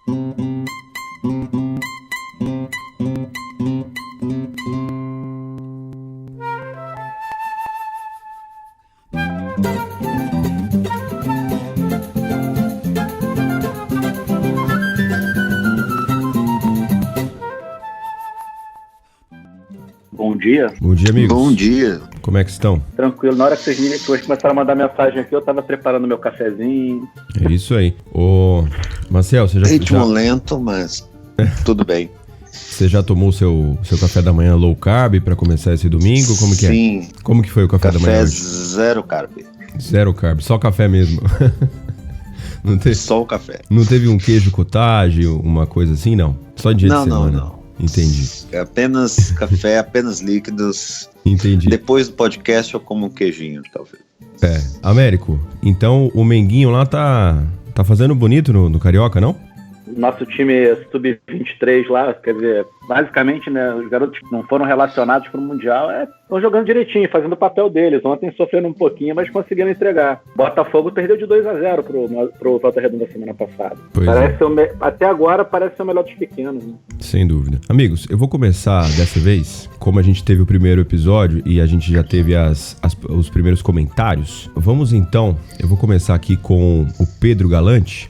Bom dia. Bom dia, amigos. Bom dia. Como é que estão? Tranquilo. Na hora que vocês começaram a mandar mensagem aqui, eu tava preparando meu cafezinho. É isso aí. Ô, Marcel, você Ritmo lento, mas tudo bem. Você já tomou seu café da manhã low carb pra começar esse domingo? Como que Sim. é? Como que foi o café da manhã hoje? Zero carb. Zero carb, só café mesmo. Só o café. Não teve um queijo cottage, uma coisa assim, não? Só dia de semana? Não. Entendi. Apenas café, apenas líquidos. Entendi. Depois do podcast eu como um queijinho, talvez. Américo, então o Menguinho lá tá fazendo bonito no Carioca, não? Nosso time sub-23 lá, quer dizer, basicamente, né, os garotos que não foram relacionados para o Mundial estão jogando direitinho, fazendo o papel deles. Ontem sofrendo um pouquinho, mas conseguiram entregar. Botafogo perdeu de 2-0 pro Volta Redonda semana passada. Até agora parece ser o melhor dos pequenos. Né? Sem dúvida. Amigos, eu vou começar dessa vez, como a gente teve o primeiro episódio e a gente já teve os primeiros comentários. Vamos então, eu vou começar aqui com o Pedro Galante,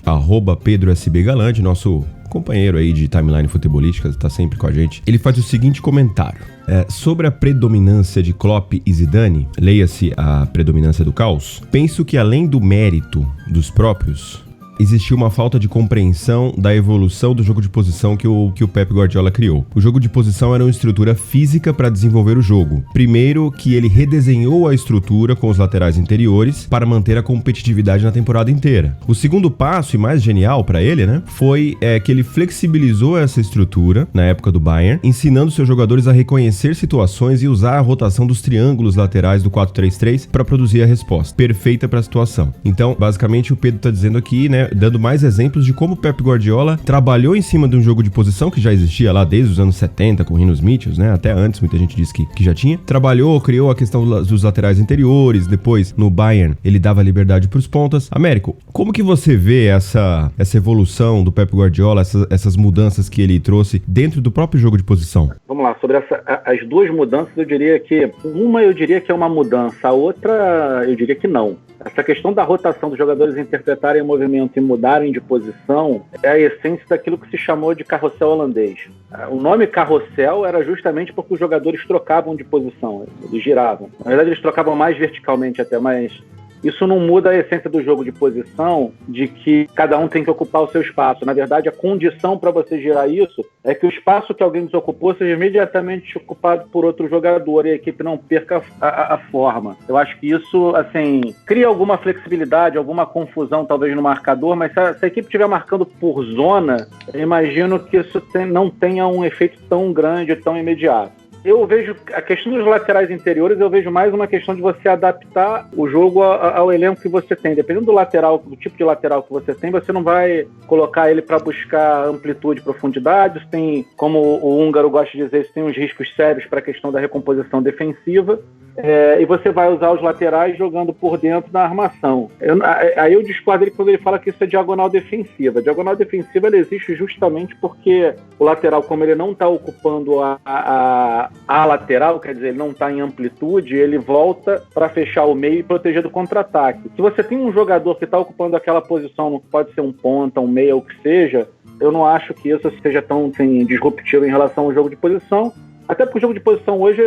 @PedroSBGalante, nosso companheiro aí de timeline futebolística, está sempre com a gente. Ele faz o seguinte comentário. Sobre a predominância de Klopp e Zidane, leia-se a predominância do caos, penso que além do mérito dos próprios, existiu uma falta de compreensão da evolução do jogo de posição que o Pep Guardiola criou. O jogo de posição era uma estrutura física para desenvolver o jogo. Primeiro, que ele redesenhou a estrutura com os laterais interiores para manter a competitividade na temporada inteira. O segundo passo, e mais genial para ele, né, foi que ele flexibilizou essa estrutura na época do Bayern, ensinando seus jogadores a reconhecer situações e usar a rotação dos triângulos laterais do 4-3-3 para produzir a resposta perfeita para a situação. Então, basicamente, o Pedro está dizendo aqui, né, dando mais exemplos de como o Pep Guardiola trabalhou em cima de um jogo de posição que já existia lá desde os anos 70 com o Rinos Mitchells, né? Até antes, muita gente disse que já tinha. Criou a questão dos laterais interiores, depois no Bayern ele dava liberdade para os pontas. Américo, como que você vê essa evolução do Pep Guardiola, essas mudanças que ele trouxe dentro do próprio jogo de posição? Vamos lá, sobre as duas mudanças, eu diria que é uma mudança, a outra eu diria que não. Essa questão da rotação dos jogadores interpretarem o movimento e mudarem de posição é a essência daquilo que se chamou de carrossel holandês. O nome carrossel era justamente porque os jogadores trocavam de posição, eles giravam. Na verdade, eles trocavam mais verticalmente até, mas isso não muda a essência do jogo de posição, de que cada um tem que ocupar o seu espaço. Na verdade, a condição para você girar isso é que o espaço que alguém desocupou seja imediatamente ocupado por outro jogador e a equipe não perca a forma. Eu acho que isso, assim, cria alguma flexibilidade, alguma confusão talvez no marcador, mas se a equipe estiver marcando por zona, eu imagino que isso não tenha um efeito tão grande, tão imediato. Eu vejo a questão dos laterais interiores, eu vejo mais uma questão de você adaptar o jogo ao elenco que você tem. Dependendo do tipo de lateral que você tem, você não vai colocar ele para buscar amplitude e profundidade. Isso tem, como o húngaro gosta de dizer, isso tem uns riscos sérios para a questão da recomposição defensiva. E você vai usar os laterais jogando por dentro na armação. Aí eu discordo dele quando ele fala que isso é diagonal defensiva. A diagonal defensiva ela existe justamente porque o lateral, como ele não está ocupando a lateral, quer dizer, ele não está em amplitude, ele volta para fechar o meio e proteger do contra-ataque. Se você tem um jogador que está ocupando aquela posição, pode ser um ponta, um meia, o que seja, eu não acho que isso seja tão disruptivo em relação ao jogo de posição. Até porque o jogo de posição hoje,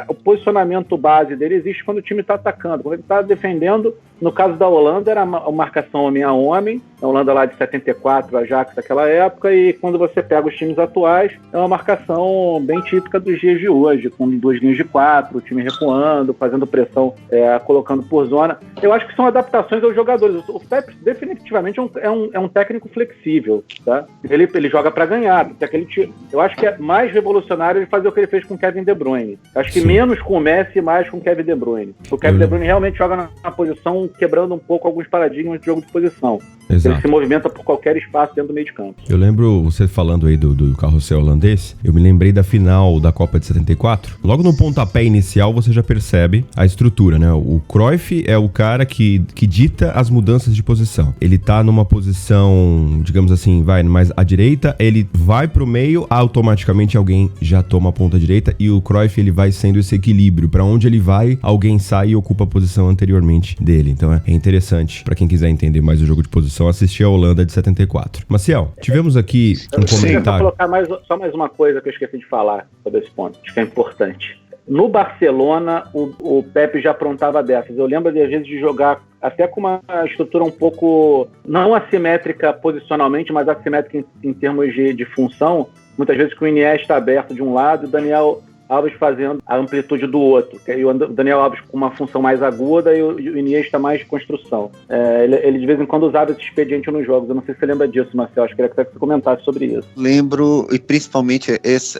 o posicionamento base dele existe quando o time está atacando. Quando ele está defendendo, no caso da Holanda, era a marcação homem a homem, a Holanda lá de 74, a Ajax daquela época, e quando você pega os times atuais, é uma marcação bem típica dos dias de hoje, com 2 linhas de 4, o time recuando, fazendo pressão, colocando por zona. Eu acho que são adaptações aos jogadores. O Pep definitivamente é um técnico flexível, tá? Ele joga para ganhar. Eu acho que é mais revolucionário ele fazer o que ele fez com o Kevin De Bruyne. Acho que menos com o Messi e mais com o Kevin De Bruyne. O Kevin De Bruyne realmente joga na posição quebrando um pouco alguns paradigmas de jogo de posição. Exato. Ele se movimenta por qualquer espaço dentro do meio de campo. Eu lembro você falando aí do carrossel holandês, eu me lembrei da final da Copa de 74. Logo no pontapé inicial você já percebe a estrutura, né? O Cruyff é o cara que dita as mudanças de posição. Ele tá numa posição, digamos assim, vai mais à direita, ele vai pro meio, automaticamente alguém já toma a ponta direita e o Cruyff ele vai sendo esse equilíbrio. Pra onde ele vai, alguém sai e ocupa a posição anteriormente dele. Então é interessante, pra quem quiser entender mais o jogo de posição, assistir a Holanda de 74. Maciel, tivemos aqui um comentário. Eu vou colocar só mais uma coisa que eu esqueci de falar sobre esse ponto, acho que é importante. No Barcelona, o Pepe já aprontava dessas. Eu lembro, às vezes, de jogar até com uma estrutura um pouco, não assimétrica posicionalmente, mas assimétrica em termos de função. Muitas vezes com o Iniesta aberto de um lado e o Daniel Alves fazendo a amplitude do outro. E o Daniel Alves com uma função mais aguda e o Iniesta mais de construção. Ele de vez em quando usava esse expediente nos jogos. Eu não sei se você lembra disso, Marcelo. Acho que queria que você comentasse sobre isso. Lembro, e principalmente isso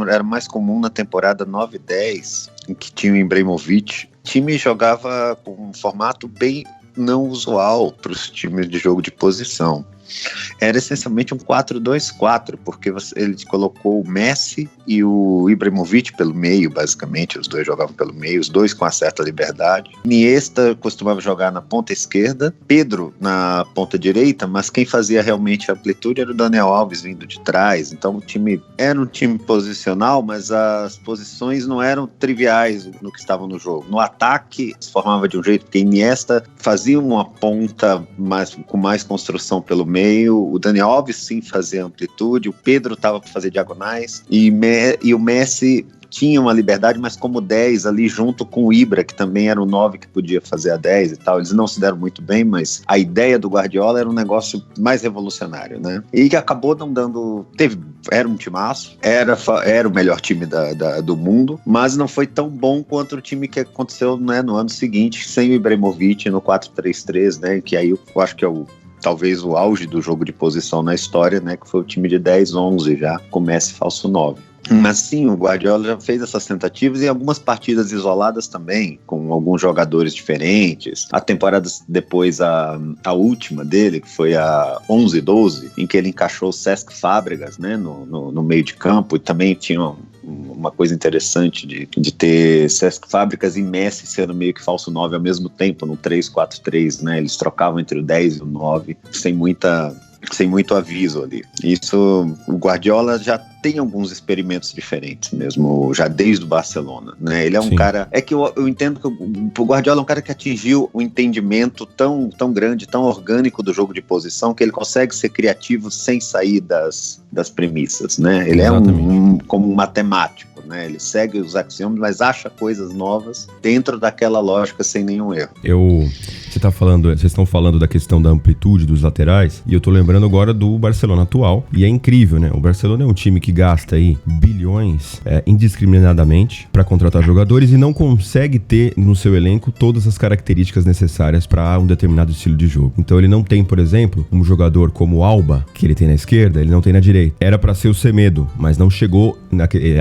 era mais comum na temporada 9-10, em que tinha o Ibrahimovic. O time jogava com um formato bem não usual para os times de jogo de posição. Era essencialmente um 4-2-4, porque ele colocou o Messi e o Ibrahimovic pelo meio, basicamente, os dois jogavam pelo meio, os dois com uma certa liberdade. Iniesta costumava jogar na ponta esquerda, Pedro na ponta direita, mas quem fazia realmente a amplitude era o Daniel Alves vindo de trás. Então o time era um time posicional, mas as posições não eram triviais no que estavam no jogo. No ataque se formava de um jeito que Iniesta fazia uma ponta com mais construção pelo meio, o Daniel Alves sim fazia amplitude, o Pedro estava para fazer diagonais e o Messi tinha uma liberdade, mas como 10 ali junto com o Ibra, que também era o 9 que podia fazer a 10 e tal. Eles não se deram muito bem, mas a ideia do Guardiola era um negócio mais revolucionário, né? E que acabou não dando... Era um timaço, era o melhor time do mundo, mas não foi tão bom quanto o time que aconteceu, né, no ano seguinte, sem o Ibrahimovic no 4-3-3, né? Que aí eu acho que é talvez o auge do jogo de posição na história, né, que foi o time de 10-11 já, com Messi falso 9. Mas sim, o Guardiola já fez essas tentativas em algumas partidas isoladas também, com alguns jogadores diferentes. A temporada depois, a última dele, que foi a 11-12, em que ele encaixou o Cesc Fábregas, né, no meio de campo, e também tinha uma coisa interessante de ter Cesc Fábregas e Messi sendo meio que falso 9 ao mesmo tempo, no 3-4-3, né? Eles trocavam entre o 10 e o 9, sem muito aviso ali. Isso, o Guardiola já tem alguns experimentos diferentes mesmo, já desde o Barcelona, né? Ele é um cara... É que eu entendo que o Guardiola é um cara que atingiu um entendimento tão grande, tão orgânico do jogo de posição, que ele consegue ser criativo sem sair das premissas, né? Ele é como um matemático, né? Ele segue os axiomas, mas acha coisas novas dentro daquela lógica sem nenhum erro. Vocês estão falando da questão da amplitude dos laterais, e eu tô lembrando agora do Barcelona atual, e é incrível, né? O Barcelona é um time que gasta aí bilhões indiscriminadamente para contratar jogadores e não consegue ter no seu elenco todas as características necessárias para um determinado estilo de jogo. Então ele não tem, por exemplo, um jogador como o Alba, que ele tem na esquerda, ele não tem na direita. Era para ser o Semedo, mas não chegou,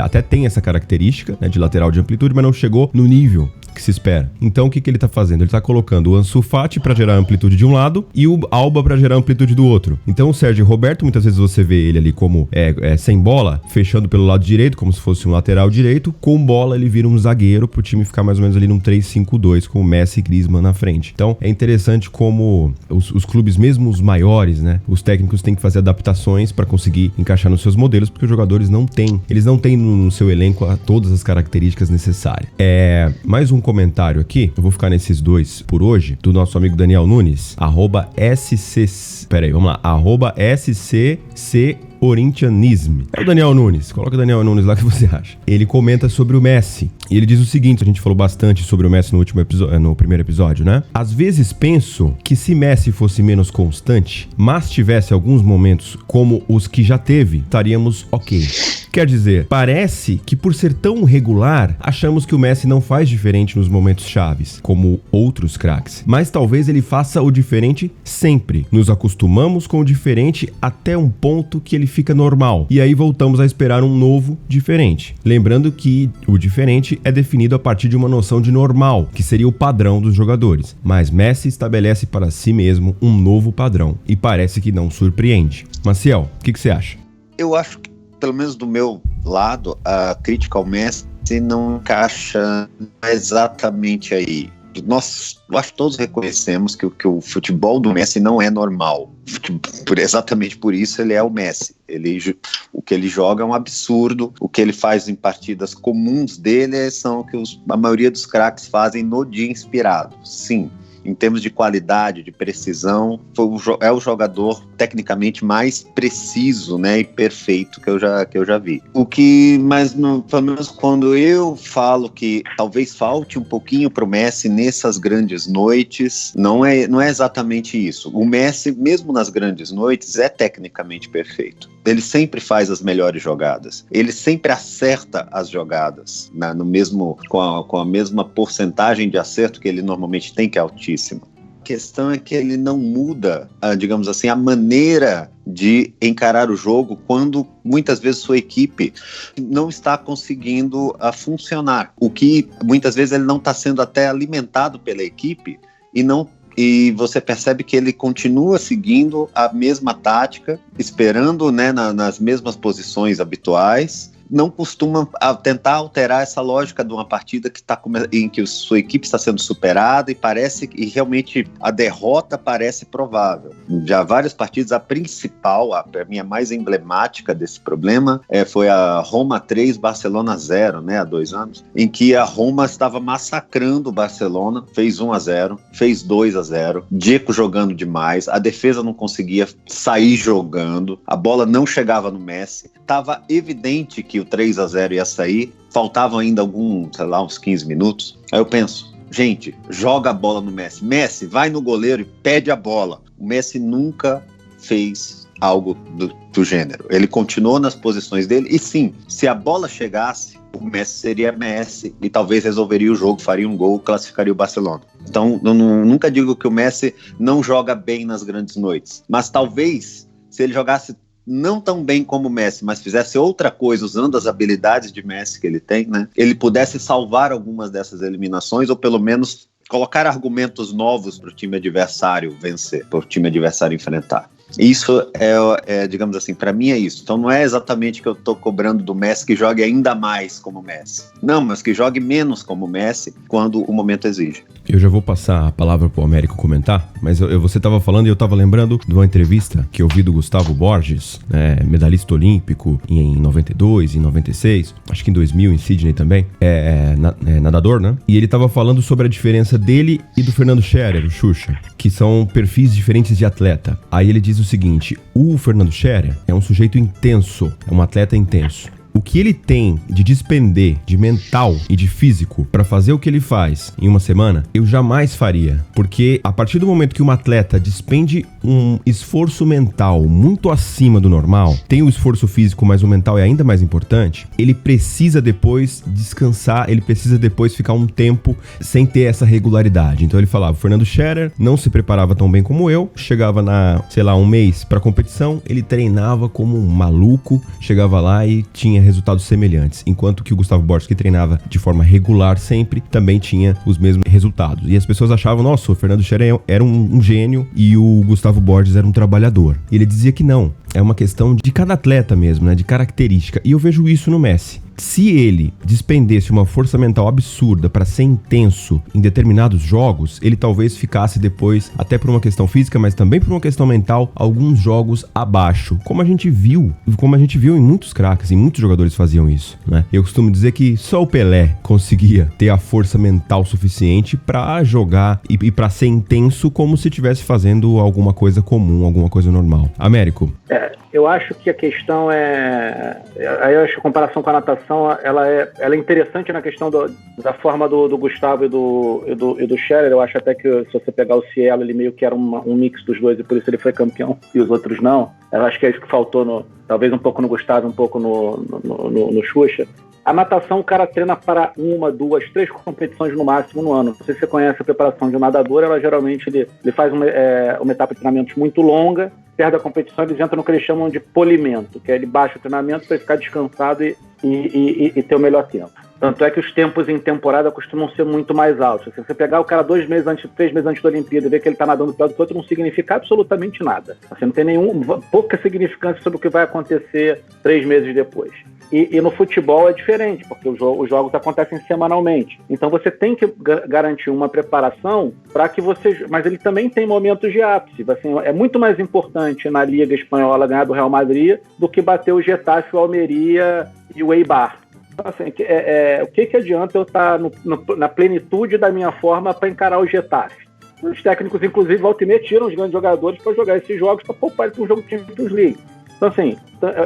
até tem essa característica, né, de lateral de amplitude, mas não chegou no nível que se espera. Então o que ele tá fazendo? Ele tá colocando o Ansu Fati pra gerar amplitude de um lado e o Alba pra gerar amplitude do outro. Então o Sérgio Roberto, muitas vezes você vê ele ali como sem bola, fechando pelo lado direito, como se fosse um lateral direito, com bola ele vira um zagueiro pro time ficar mais ou menos ali num 3-5-2, com o Messi e Griezmann na frente. Então é interessante como os clubes, mesmo os maiores, né, os técnicos têm que fazer adaptações pra conseguir encaixar nos seus modelos, porque os jogadores não têm no seu elenco todas as características necessárias. Mais um comentário aqui, eu vou ficar nesses dois por hoje, do nosso amigo Daniel Nunes, @SCC Corinthianismo. É o Daniel Nunes, coloca o Daniel Nunes lá, que você acha. Ele comenta sobre o Messi, e ele diz o seguinte, a gente falou bastante sobre o Messi no primeiro episódio, né? Às vezes penso que se Messi fosse menos constante, mas tivesse alguns momentos como os que já teve, estaríamos ok. Quer dizer, parece que por ser tão regular, achamos que o Messi não faz diferente nos momentos chaves, como outros craques. Mas talvez ele faça o diferente sempre. Nos acostumamos com o diferente até um ponto que ele fica normal. E aí voltamos a esperar um novo diferente. Lembrando que o diferente é definido a partir de uma noção de normal, que seria o padrão dos jogadores. Mas Messi estabelece para si mesmo um novo padrão e parece que não surpreende. Maciel, o que você acha? Eu acho que, pelo menos do meu lado, a crítica ao Messi não encaixa exatamente aí. Nós, eu acho que todos reconhecemos que o futebol do Messi não é normal. Exatamente por isso ele é o Messi. O que ele joga é um absurdo. O que ele faz em partidas comuns dele são o que a maioria dos craques fazem no dia inspirado. Sim, em termos de qualidade, de precisão, é o jogador tecnicamente mais preciso, né, e perfeito que eu já vi. Mas pelo menos quando eu falo que talvez falte um pouquinho pro Messi nessas grandes noites, não é exatamente isso. O Messi, mesmo nas grandes noites, é tecnicamente perfeito. Ele sempre faz as melhores jogadas. Ele sempre acerta as jogadas, né, com a mesma porcentagem de acerto que ele normalmente tem, que é altíssima. A questão é que ele não muda, digamos assim, a maneira de encarar o jogo quando muitas vezes sua equipe não está conseguindo funcionar. O que muitas vezes ele não está sendo até alimentado pela equipe e você percebe que ele continua seguindo a mesma tática, esperando, né, nas mesmas posições habituais. Não costuma tentar alterar essa lógica de uma partida em que sua equipe está sendo superada e realmente a derrota parece provável. Já várias partidas, a principal, para mim a mais emblemática desse problema, foi a Roma 3, Barcelona 0, né, há 2 anos, em que a Roma estava massacrando o Barcelona, fez 1-0, fez 2-0, Dzeko jogando demais, a defesa não conseguia sair jogando, a bola não chegava no Messi, estava evidente que o 3-0 ia sair, faltavam ainda uns 15 minutos. Aí eu penso, gente, joga a bola no Messi. Messi, vai no goleiro e pede a bola. O Messi nunca fez algo do gênero. Ele continuou nas posições dele e sim, se a bola chegasse, o Messi seria Messi e talvez resolveria o jogo, faria um gol, classificaria o Barcelona. Então, eu nunca digo que o Messi não joga bem nas grandes noites, mas talvez, se ele jogasse não tão bem como o Messi, mas fizesse outra coisa usando as habilidades de Messi que ele tem, né? Ele pudesse salvar algumas dessas eliminações ou pelo menos colocar argumentos novos para o time adversário vencer, para o time adversário enfrentar. Isso digamos assim, para mim é isso. Então não é exatamente que eu estou cobrando do Messi que jogue ainda mais como o Messi. Não, mas que jogue menos como o Messi quando o momento exige. Eu já vou passar a palavra pro Américo comentar, mas você estava falando e eu estava lembrando de uma entrevista que eu vi do Gustavo Borges, medalhista olímpico em 92, em 96, acho que em 2000 em Sydney também, nadador, né? E ele estava falando sobre a diferença dele e do Fernando Scherer, o Xuxa, que são perfis diferentes de atleta. Aí ele diz o seguinte: o Fernando Scherer é um sujeito intenso, é um atleta intenso. O que ele tem de despender de mental e de físico para fazer o que ele faz em uma semana, eu jamais faria. Porque a partir do momento que um atleta despende um esforço mental muito acima do normal, tem o esforço físico, mas o mental é ainda mais importante, ele precisa depois descansar, ele precisa depois ficar um tempo sem ter essa regularidade. Então ele falava, o Fernando Scherer não se preparava tão bem como eu, chegava um mês pra competição, ele treinava como um maluco, chegava lá e tinha resultados semelhantes, enquanto que o Gustavo Borges, que treinava de forma regular sempre, também tinha os mesmos resultados. E as pessoas achavam, nossa, o Fernando Scherer era um gênio e o Gustavo Borges era um trabalhador. E ele dizia que não, é uma questão de cada atleta mesmo, né, de característica. E eu vejo isso no Messi. Se ele despendesse uma força mental absurda para ser intenso em determinados jogos, ele talvez ficasse depois, até por uma questão física, mas também por uma questão mental, alguns jogos abaixo. Como a gente viu em muitos craques, e muitos jogadores faziam isso, né? Eu costumo dizer que só o Pelé conseguia ter a força mental suficiente para jogar e para ser intenso como se estivesse fazendo alguma coisa comum, alguma coisa normal. Américo? Eu acho que a questão aí eu acho que a comparação com a natação ela é interessante na questão da forma do Gustavo e do Scherer. Eu acho até que se você pegar o Cielo, ele meio que era um mix dos dois e por isso ele foi campeão e os outros não. Eu acho que é isso que faltou, talvez um pouco no Gustavo, um pouco no Xuxa. A natação, o cara treina para 1, 2, 3 competições no máximo no ano. Não sei se você conhece a preparação de um nadador, ela geralmente ele faz uma etapa de treinamentos muito longa perto da competição, eles entram no que eles chamam de polimento, que é ele baixa o treinamento para ficar descansado e ter o melhor tempo. Tanto é que os tempos em temporada costumam ser muito mais altos. Se você pegar o cara 3 meses antes da Olimpíada e ver que ele está nadando pior do que o outro, não significa absolutamente nada. Você não tem pouca significância sobre o que vai acontecer 3 meses depois. E no futebol é diferente, porque os jogos acontecem semanalmente. Então você tem que garantir uma preparação para que você... Mas ele também tem momentos de ápice. Assim, é muito mais importante na Liga Espanhola ganhar do Real Madrid do que bater o Getafe, o Almeria e o Eibar. Então, assim, o que adianta eu estar na plenitude da minha forma para encarar o Getafe? Os técnicos, inclusive, volta e meia tiram os grandes jogadores para jogar esses jogos para poupar ele para um jogo de Champions League. Então, assim,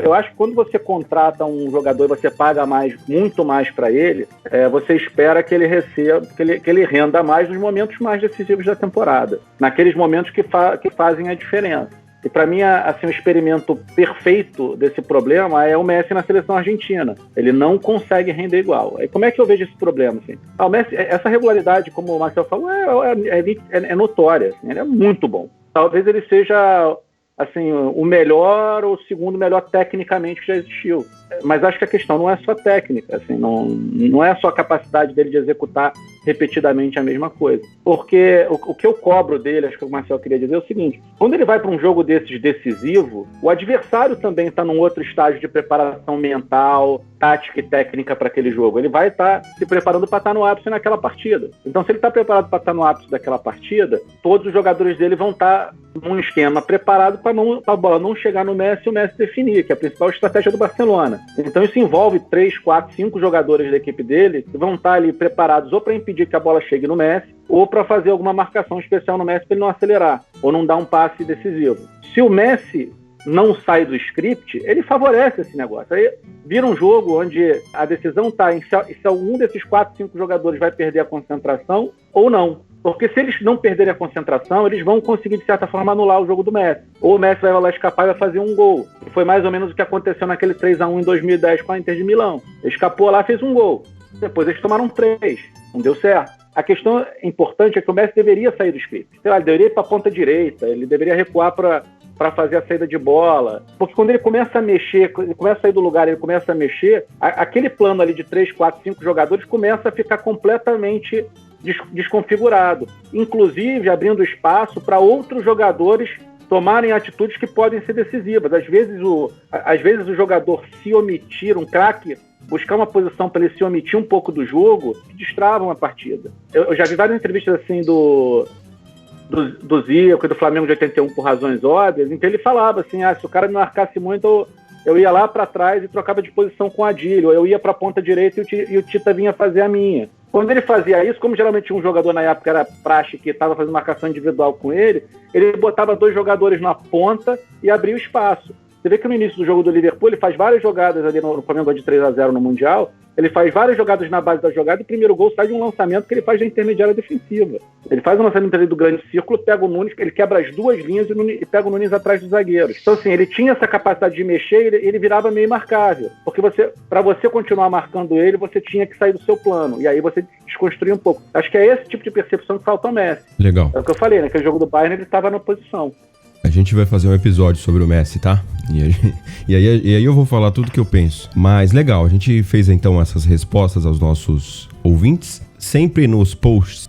eu acho que quando você contrata um jogador e você paga muito mais para ele, você espera que ele receba, que ele renda mais nos momentos mais decisivos da temporada, naqueles momentos que fazem a diferença. E para mim, assim, o experimento perfeito desse problema é o Messi na seleção argentina. Ele não consegue render igual. Aí como é que eu vejo esse problema? Assim? O Messi, essa regularidade, como o Marcelo falou, é notória. Assim, ele é muito bom. Talvez ele seja... assim, o melhor ou o segundo melhor tecnicamente que já existiu. Mas acho que a questão não é só técnica, assim, não é só a capacidade dele de executar repetidamente a mesma coisa. Porque o que eu cobro dele, acho que o Marcelo queria dizer, é o seguinte: quando ele vai para um jogo desses decisivo, o adversário também está num outro estágio de preparação mental, tática e técnica para aquele jogo. Ele vai estar se preparando para estar no ápice naquela partida. Então, se ele está preparado para estar no ápice daquela partida, todos os jogadores dele vão estar num esquema preparado para a bola não chegar no Messi e o Messi definir, que é a principal estratégia do Barcelona. Então isso envolve 3, 4, 5 jogadores da equipe dele que vão estar ali preparados ou para impedir que a bola chegue no Messi ou para fazer alguma marcação especial no Messi para ele não acelerar ou não dar um passe decisivo. Se o Messi não sai do script, ele favorece esse negócio. Aí vira um jogo onde a decisão está em se algum desses 4, 5 jogadores vai perder a concentração ou não. Porque se eles não perderem a concentração, eles vão conseguir, de certa forma, anular o jogo do Messi. Ou o Messi vai lá escapar e vai fazer um gol. E foi mais ou menos o que aconteceu naquele 3-1 em 2010 com a Inter de Milão. Ele escapou lá e fez um gol. Depois eles tomaram 3. Não deu certo. A questão importante é que o Messi deveria sair do script. Sei lá, ele deveria ir para a ponta direita, ele deveria recuar para fazer a saída de bola. Porque quando ele começa a mexer, ele começa a sair do lugar, ele começa a mexer, aquele plano ali de 3, 4, 5 jogadores começa a ficar completamente desconfigurado, inclusive abrindo espaço para outros jogadores tomarem atitudes que podem ser decisivas. Às vezes o jogador se omitir, um craque, buscar uma posição para ele se omitir um pouco do jogo, que destravam a partida. Eu já vi várias entrevistas assim do Zico e do Flamengo de 81 por razões óbvias, em que ele falava assim, se o cara me marcasse muito, eu ia lá para trás e trocava de posição com o Adílio, eu ia para a ponta direita e o Tita vinha fazer a minha. Quando ele fazia isso, como geralmente um jogador na época era praxe que estava fazendo marcação individual com ele botava 2 jogadores na ponta e abria o espaço. Você vê que no início do jogo do Liverpool, ele faz várias jogadas ali no Flamengo de 3-0 no Mundial, ele faz várias jogadas na base da jogada e o primeiro gol sai de um lançamento que ele faz da intermediária defensiva. Ele faz um lançamento ali do grande círculo, pega o Nunes, ele quebra as 2 linhas e pega o Nunes atrás dos zagueiros. Então assim, ele tinha essa capacidade de mexer e ele virava meio marcável. Porque para você continuar marcando ele, você tinha que sair do seu plano. E aí você desconstruir um pouco. Acho que é esse tipo de percepção que falta ao Messi. Legal. É o que eu falei, naquele jogo do Bayern ele estava na posição. A gente vai fazer um episódio sobre o Messi, tá? E aí eu vou falar tudo que eu penso. Mas legal, a gente fez então essas respostas aos nossos ouvintes. Sempre nos posts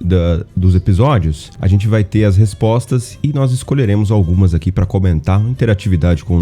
dos episódios, a gente vai ter as respostas e nós escolheremos algumas aqui para comentar, interatividade com o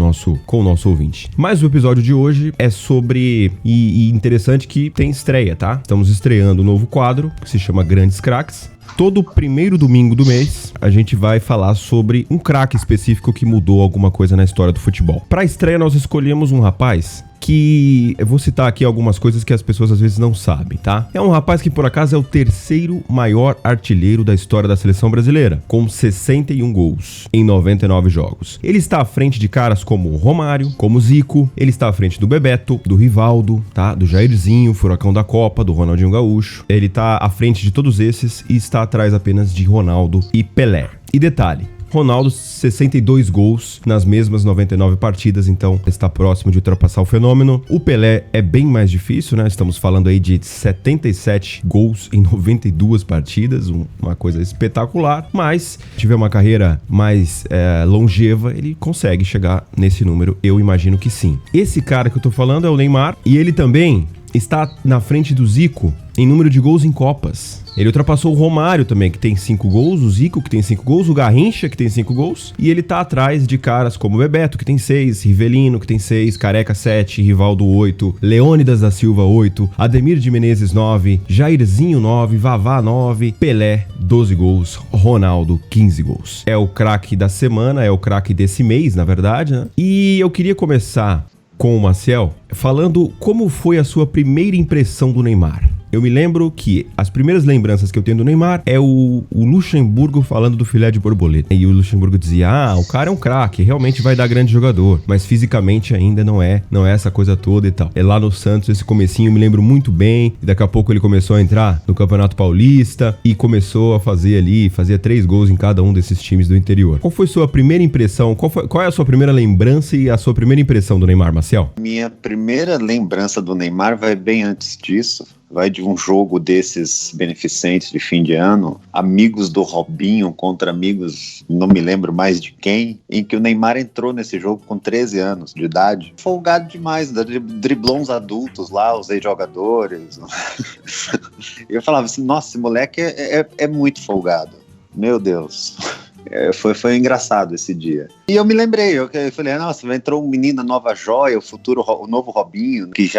nosso ouvinte. Mas o episódio de hoje é sobre, e interessante que tem estreia, tá? Estamos estreando um novo quadro que se chama Grandes Craques. Todo primeiro domingo do mês, a gente vai falar sobre um craque específico que mudou alguma coisa na história do futebol. Para a estreia, nós escolhemos um rapaz que... eu vou citar aqui algumas coisas que as pessoas às vezes não sabem, tá? É um rapaz que, por acaso, é o 3º maior artilheiro da história da seleção brasileira, com 61 gols em 99 jogos. Ele está à frente de caras como Romário, como Zico, ele está à frente do Bebeto, do Rivaldo, tá? Do Jairzinho, Furacão da Copa, do Ronaldinho Gaúcho. Ele está à frente de todos esses e está atrás apenas de Ronaldo e Pelé. E detalhe, Ronaldo, 62 gols nas mesmas 99 partidas, então está próximo de ultrapassar o fenômeno. O Pelé é bem mais difícil, né? Estamos falando aí de 77 gols em 92 partidas, uma coisa espetacular, mas se tiver uma carreira mais longeva, ele consegue chegar nesse número, eu imagino que sim. Esse cara que eu tô falando é o Neymar, e ele também está na frente do Zico em número de gols em Copas. Ele ultrapassou o Romário também, que tem 5 gols, o Zico, que tem 5 gols, o Garrincha, que tem 5 gols, e ele tá atrás de caras como o Bebeto, que tem 6, Rivelino, que tem 6, Careca 7, Rivaldo 8, Leônidas da Silva 8, Ademir de Menezes 9, Jairzinho 9, Vavá 9, Pelé 12 gols, Ronaldo 15 gols. É o craque da semana, é o craque desse mês, na verdade, né? E eu queria começar com o Maciel falando como foi a sua primeira impressão do Neymar. Eu me lembro que as primeiras lembranças que eu tenho do Neymar é o Luxemburgo falando do filé de borboleta. E o Luxemburgo dizia, o cara é um craque, realmente vai dar grande jogador, mas fisicamente ainda não é essa coisa toda e tal. É lá no Santos, esse comecinho eu me lembro muito bem, e daqui a pouco ele começou a entrar no Campeonato Paulista e começou a fazia 3 gols em cada um desses times do interior. Qual foi sua primeira impressão, qual é a sua primeira lembrança e a sua primeira impressão do Neymar, Maciel? Minha primeira lembrança do Neymar vai bem antes disso. Vai de um jogo desses beneficentes de fim de ano, amigos do Robinho contra amigos, não me lembro mais de quem, em que o Neymar entrou nesse jogo com 13 anos de idade. Folgado demais, driblou uns adultos lá, os ex-jogadores. Eu falava assim, nossa, esse moleque é muito folgado. Meu Deus. Foi engraçado esse dia. E eu me lembrei, eu falei, nossa, entrou um menino, nova joia, o novo Robinho, que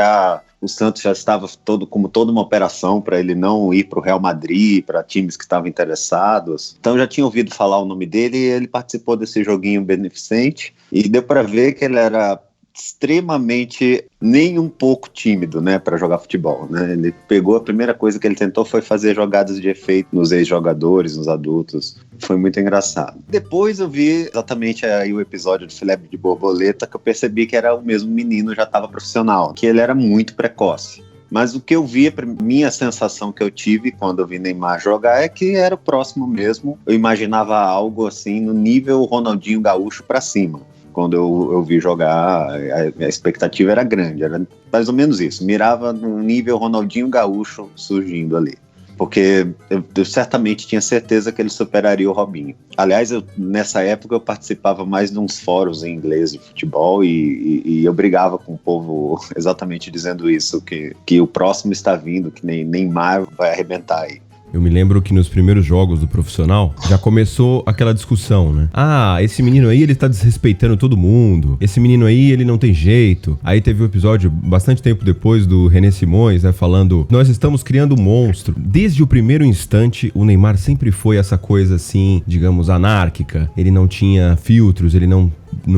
o Santos já estava como toda uma operação para ele não ir para o Real Madrid, para times que estavam interessados. Então eu já tinha ouvido falar o nome dele e ele participou desse joguinho beneficente e deu para ver que ele era extremamente nem um pouco tímido, né, para jogar futebol, né? Ele pegou, a primeira coisa que ele tentou foi fazer jogadas de efeito nos ex-jogadores, nos adultos. Foi muito engraçado. Depois eu vi exatamente aí o episódio do filé de borboleta, que eu percebi que era o mesmo menino, já estava profissional, que ele era muito precoce. Mas o que eu vi, minha sensação que eu tive quando eu vi Neymar jogar é que era o próximo mesmo. Eu imaginava algo assim no nível Ronaldinho Gaúcho para cima. Quando eu vi jogar, a expectativa era grande, era mais ou menos isso. Mirava no nível Ronaldinho Gaúcho surgindo ali. Porque eu certamente tinha certeza que ele superaria o Robinho. Aliás, nessa época eu participava mais de uns fóruns em inglês de futebol e eu brigava com o povo exatamente dizendo isso, que o próximo está vindo, que Neymar vai arrebentar aí. Eu me lembro que nos primeiros jogos do profissional já começou aquela discussão, né? Esse menino aí, ele tá desrespeitando todo mundo. Esse menino aí, ele não tem jeito. Aí teve um episódio bastante tempo depois do René Simões, né? Falando, nós estamos criando um monstro. Desde o primeiro instante, o Neymar sempre foi essa coisa assim, digamos, anárquica. Ele não tinha filtros, ele não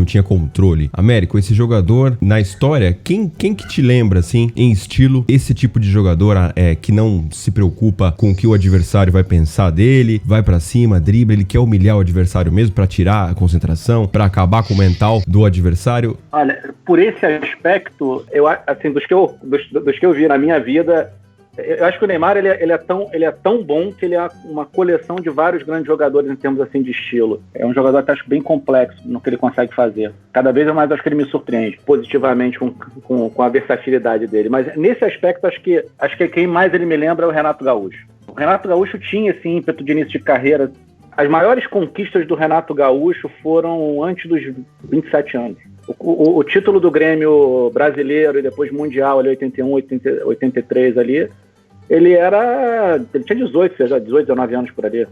tinha controle. Américo, esse jogador, na história, quem que te lembra, assim, em estilo, esse tipo de jogador que não se preocupa com o que o adversário vai pensar dele, vai pra cima, dribla, ele quer humilhar o adversário mesmo pra tirar a concentração, pra acabar com o mental do adversário? Olha, por esse aspecto, assim, dos que eu vi na minha vida, eu acho que o Neymar ele é tão bom que ele é uma coleção de vários grandes jogadores em termos assim de estilo. É um jogador que eu acho bem complexo no que ele consegue fazer. Cada vez mais acho que ele me surpreende positivamente com a versatilidade dele. Mas nesse aspecto acho que quem mais ele me lembra é o Renato Gaúcho. O Renato Gaúcho tinha esse ímpeto de início de carreira. As maiores conquistas do Renato Gaúcho foram antes dos 27 anos. O título do Grêmio brasileiro e depois mundial, ali 81, 83 ali, ele tinha 18, 19 anos por ali.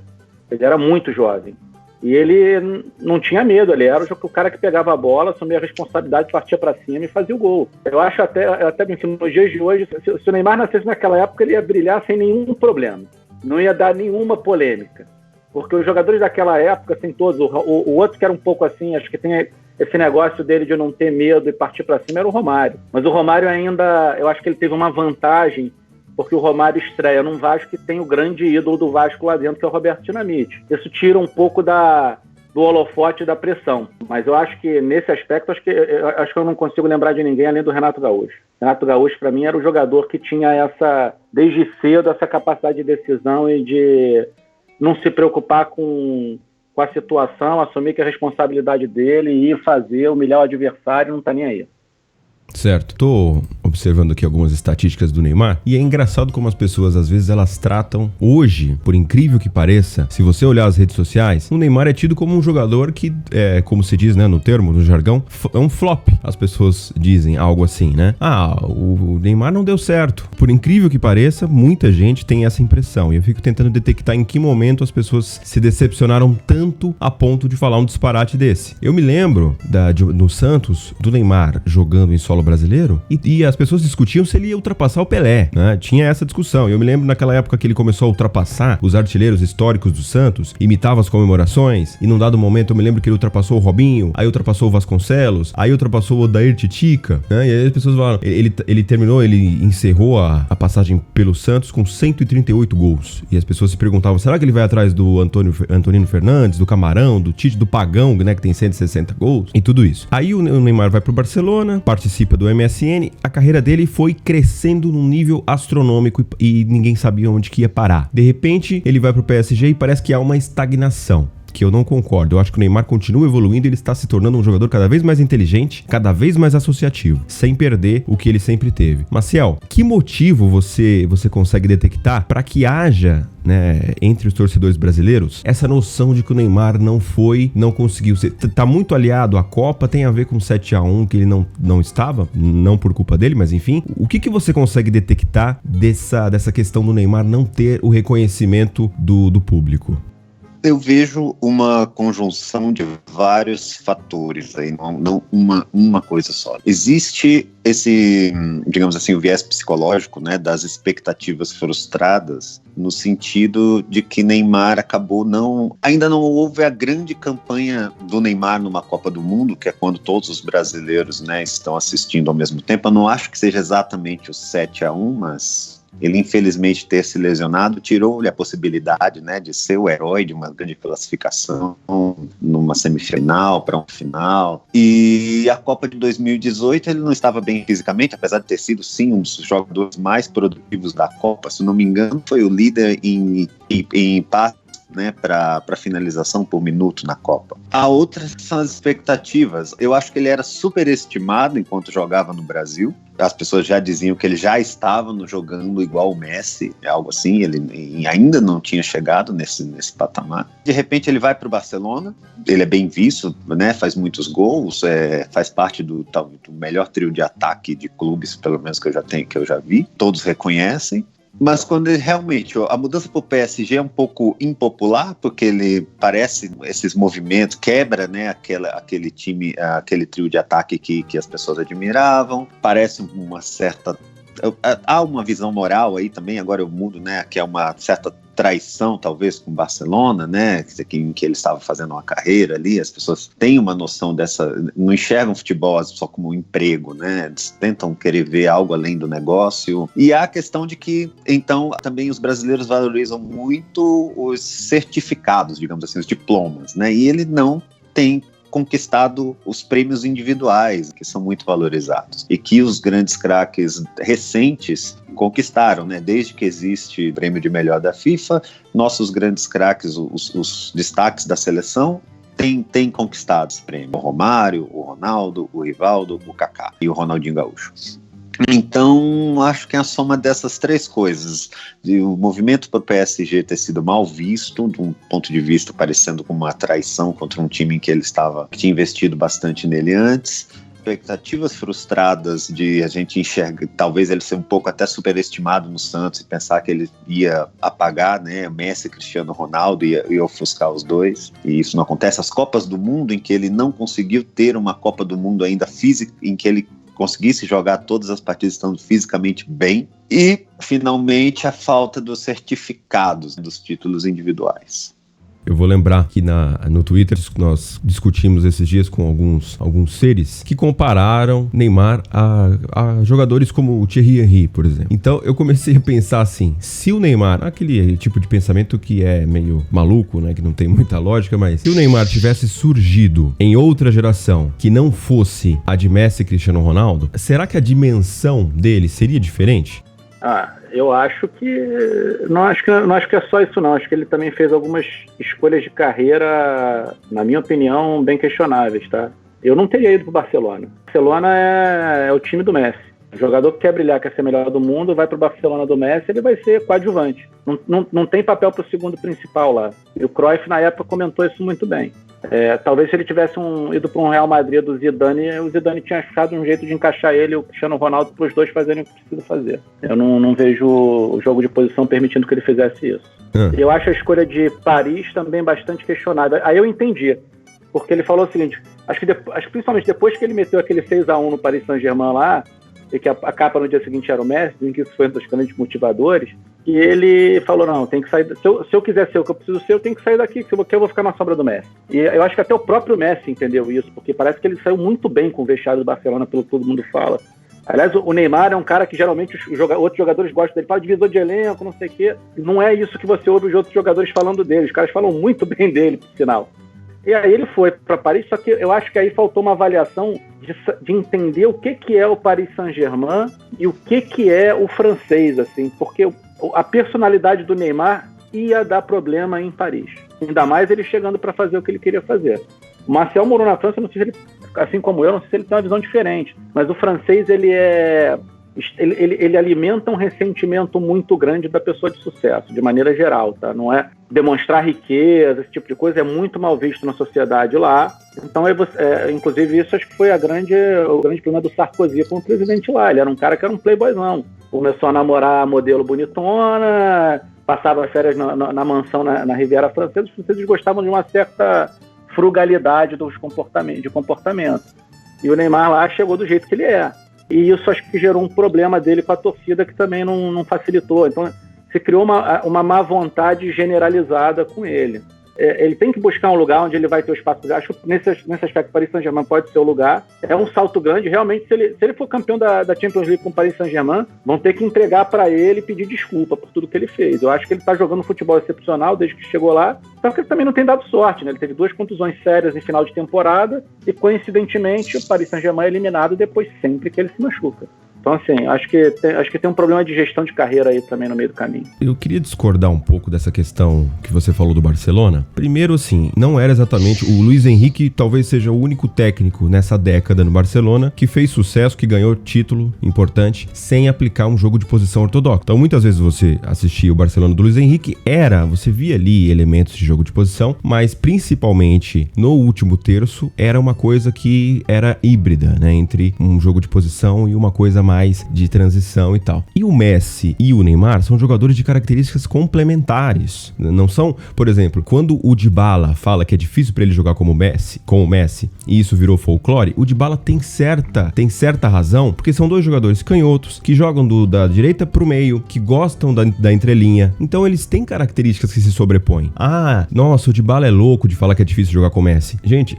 Ele era muito jovem. E ele não tinha medo, ele era o cara que pegava a bola, assumia a responsabilidade, partia para cima e fazia o gol. Eu acho até que nos dias de hoje, se o Neymar nascesse naquela época, ele ia brilhar sem nenhum problema. Não ia dar nenhuma polêmica. Porque os jogadores daquela época, assim, todos, o outro que era um pouco assim, acho que tem esse negócio dele de não ter medo e partir para cima, era o Romário. Mas o Romário ainda, eu acho que ele teve uma vantagem, porque o Romário estreia num Vasco que tem o grande ídolo do Vasco lá dentro, que é o Roberto Dinamite. Isso tira um pouco do holofote e da pressão. Mas eu acho que, nesse aspecto, acho que eu não consigo lembrar de ninguém além do Renato Gaúcho. Renato Gaúcho, para mim, era o jogador que tinha desde cedo, essa capacidade de decisão e de não se preocupar com com a situação, assumir que é a responsabilidade dele, ir fazer, humilhar o adversário, não tá nem aí. Certo. Tô observando aqui algumas estatísticas do Neymar e é engraçado como as pessoas, às vezes, elas tratam hoje, por incrível que pareça, se você olhar as redes sociais, o Neymar é tido como um jogador que, como se diz, né, no termo, no jargão, é um flop. As pessoas dizem algo assim, né? O Neymar não deu certo. Por incrível que pareça, muita gente tem essa impressão e eu fico tentando detectar em que momento as pessoas se decepcionaram tanto a ponto de falar um disparate desse. Eu me lembro no Santos, do Neymar jogando em solo brasileiro e as pessoas discutiam se ele ia ultrapassar o Pelé, né? Tinha essa discussão. Eu me lembro naquela época que ele começou a ultrapassar os artilheiros históricos do Santos, imitava as comemorações e num dado momento eu me lembro que ele ultrapassou o Robinho, aí ultrapassou o Vasconcelos, aí ultrapassou o Odair Titica, né? E aí as pessoas falaram, ele encerrou a passagem pelo Santos com 138 gols. E as pessoas se perguntavam, será que ele vai atrás do Antonino Fernandes, do Camarão, do Tite, do Pagão, né, que tem 160 gols e tudo isso. Aí o Neymar vai pro Barcelona, participa do MSN, a carreira dele foi crescendo num nível astronômico e ninguém sabia onde que ia parar. De repente, ele vai pro PSG e parece que há uma estagnação, que eu não concordo. Eu acho que o Neymar continua evoluindo e ele está se tornando um jogador cada vez mais inteligente, cada vez mais associativo, sem perder o que ele sempre teve. Maciel, que motivo você consegue detectar para que haja, né, entre os torcedores brasileiros, essa noção de que o Neymar não conseguiu ser, tá muito aliado à Copa, tem a ver com 7-1 que ele não estava, não por culpa dele, mas enfim, o que você consegue detectar dessa questão do Neymar não ter o reconhecimento do público? Eu vejo uma conjunção de vários fatores aí, não uma coisa só. Existe esse, digamos assim, o viés psicológico, né, das expectativas frustradas, no sentido de que Neymar acabou ainda não houve a grande campanha do Neymar numa Copa do Mundo, que é quando todos os brasileiros, né, estão assistindo ao mesmo tempo. Eu não acho que seja exatamente o 7-1, mas ele, infelizmente, ter se lesionado tirou-lhe a possibilidade, né, de ser o herói de uma grande classificação numa semifinal para um final. E a Copa de 2018 ele não estava bem fisicamente, apesar de ter sido, sim, um dos jogadores mais produtivos da Copa. Se não me engano, foi o líder em passes, né, para finalização por minuto na Copa. A outra são as expectativas. Eu acho que ele era superestimado enquanto jogava no Brasil. As pessoas já diziam que ele já estava jogando igual o Messi, algo assim. Ele ainda não tinha chegado nesse patamar. De repente ele vai para o Barcelona, ele é bem visto, né, faz muitos gols, faz parte do melhor trio de ataque de clubes, pelo menos que eu já vi. Todos reconhecem. Mas quando ele realmente, a mudança para o PSG é um pouco impopular, porque ele parece, esses movimentos, quebra, né, aquele time, aquele trio de ataque que as pessoas admiravam, parece uma certa... Há uma visão moral aí também, agora eu mudo, né, que é uma certa traição, talvez, com o Barcelona, né, em que ele estava fazendo uma carreira ali. As pessoas têm uma noção não enxergam futebol só como um emprego, né, eles tentam querer ver algo além do negócio. E há a questão de que, então, também os brasileiros valorizam muito os certificados, digamos assim, os diplomas, né, e ele não tem conquistado os prêmios individuais, que são muito valorizados, e que os grandes craques recentes conquistaram, né? Desde que existe o prêmio de melhor da FIFA, nossos grandes craques, os destaques da seleção, têm conquistado esse prêmio. O Romário, o Ronaldo, o Rivaldo, o Kaká e o Ronaldinho Gaúcho. Então, acho que é a soma dessas três coisas, o movimento para o PSG ter sido mal visto, de um ponto de vista parecendo como uma traição contra um time em que que tinha investido bastante nele antes, expectativas frustradas de a gente enxergar, talvez ele ser um pouco até superestimado no Santos e pensar que ele ia apagar, né, Messi e Cristiano Ronaldo ia ofuscar os dois, e isso não acontece. As Copas do Mundo em que ele não conseguiu ter uma Copa do Mundo ainda física, em que ele conseguisse jogar todas as partidas estando fisicamente bem, e finalmente a falta dos certificados dos títulos individuais. Eu vou lembrar que no Twitter nós discutimos esses dias com alguns seres que compararam Neymar a jogadores como o Thierry Henry, por exemplo. Então eu comecei a pensar assim, se o Neymar, aquele tipo de pensamento que é meio maluco, né, que não tem muita lógica, mas se o Neymar tivesse surgido em outra geração que não fosse a de Messi e Cristiano Ronaldo, será que a dimensão dele seria diferente? Eu acho que não acho que é só isso, não. Acho que ele também fez algumas escolhas de carreira, na minha opinião, bem questionáveis, tá? Eu não teria ido pro Barcelona. Barcelona é o time do Messi. O jogador que quer brilhar, quer ser melhor do mundo, vai pro Barcelona do Messi, ele vai ser coadjuvante. Não tem papel pro segundo principal lá. E o Cruyff, na época, comentou isso muito bem. Talvez se ele tivesse ido para um Real Madrid do Zidane, o Zidane tinha achado um jeito de encaixar ele e o Cristiano Ronaldo para os dois fazerem o que precisam fazer. Eu não vejo o jogo de posição permitindo que ele fizesse isso. Eu acho a escolha de Paris também bastante questionável. Aí eu entendi, porque ele falou o seguinte, acho que principalmente depois que ele meteu aquele 6-1 no Paris Saint-Germain lá, e que a capa no dia seguinte era o Messi, em que isso foi um dos grandes motivadores, e ele falou, não, tem que sair, se eu quiser ser o que eu preciso ser, eu tenho que sair daqui, que eu vou ficar na sombra do Messi. E eu acho que até o próprio Messi entendeu isso, porque parece que ele saiu muito bem com o vestiário do Barcelona, pelo que todo mundo fala. Aliás, o Neymar é um cara que geralmente outros jogadores gostam dele, fala divisor de elenco, não sei o quê. Não é isso que você ouve os outros jogadores falando dele, os caras falam muito bem dele, por sinal. E aí ele foi para Paris, só que eu acho que aí faltou uma avaliação de entender o que é o Paris Saint-Germain e o que é o francês, assim, porque a personalidade do Neymar ia dar problema em Paris. Ainda mais ele chegando para fazer o que ele queria fazer. O Marcel morou na França, não sei se ele, assim como eu, não sei se ele tem uma visão diferente, mas o francês, ele alimenta um ressentimento muito grande da pessoa de sucesso, de maneira geral, tá? Não é demonstrar riqueza, esse tipo de coisa, é muito mal visto na sociedade lá. Então, inclusive, isso acho que foi o grande problema do Sarkozy como presidente lá. Ele era um cara que era um playboyzão. Começou a namorar modelo bonitona, passava férias na mansão na Riviera Francesa. Os franceses gostavam de uma certa frugalidade de comportamento. E o Neymar lá chegou do jeito que ele é. E isso acho que gerou um problema dele com a torcida que também não facilitou. Então, se criou uma má vontade generalizada com ele. Ele tem que buscar um lugar onde ele vai ter o espaço. Acho que nesse aspecto, Paris Saint-Germain pode ser o lugar. É um salto grande. Realmente, se ele for campeão da Champions League com o Paris Saint-Germain, vão ter que entregar para ele e pedir desculpa por tudo que ele fez. Eu acho que ele está jogando futebol excepcional desde que chegou lá. Só que ele também não tem dado sorte, né? Ele teve 2 contusões sérias em final de temporada e, coincidentemente, o Paris Saint-Germain é eliminado depois sempre que ele se machuca. Então, assim, acho que tem um problema de gestão de carreira aí também no meio do caminho. Eu queria discordar um pouco dessa questão que você falou do Barcelona. Primeiro, assim, não era exatamente... O Luis Henrique talvez seja o único técnico nessa década no Barcelona que fez sucesso, que ganhou título importante, sem aplicar um jogo de posição ortodoxo. Então, muitas vezes você assistia o Barcelona do Luis Henrique, você via ali elementos de jogo de posição, mas principalmente no último terço, era uma coisa que era híbrida, né? Entre um jogo de posição e uma coisa mais de transição e tal. E o Messi e o Neymar são jogadores de características complementares. Não são, por exemplo, quando o Dybala fala que é difícil para ele jogar como o Messi, e isso virou folclore, o Dybala tem certa razão, porque são 2 jogadores canhotos que jogam da direita pro meio, que gostam da entrelinha. Então eles têm características que se sobrepõem. Nossa, o Dybala é louco de falar que é difícil jogar com o Messi. Gente,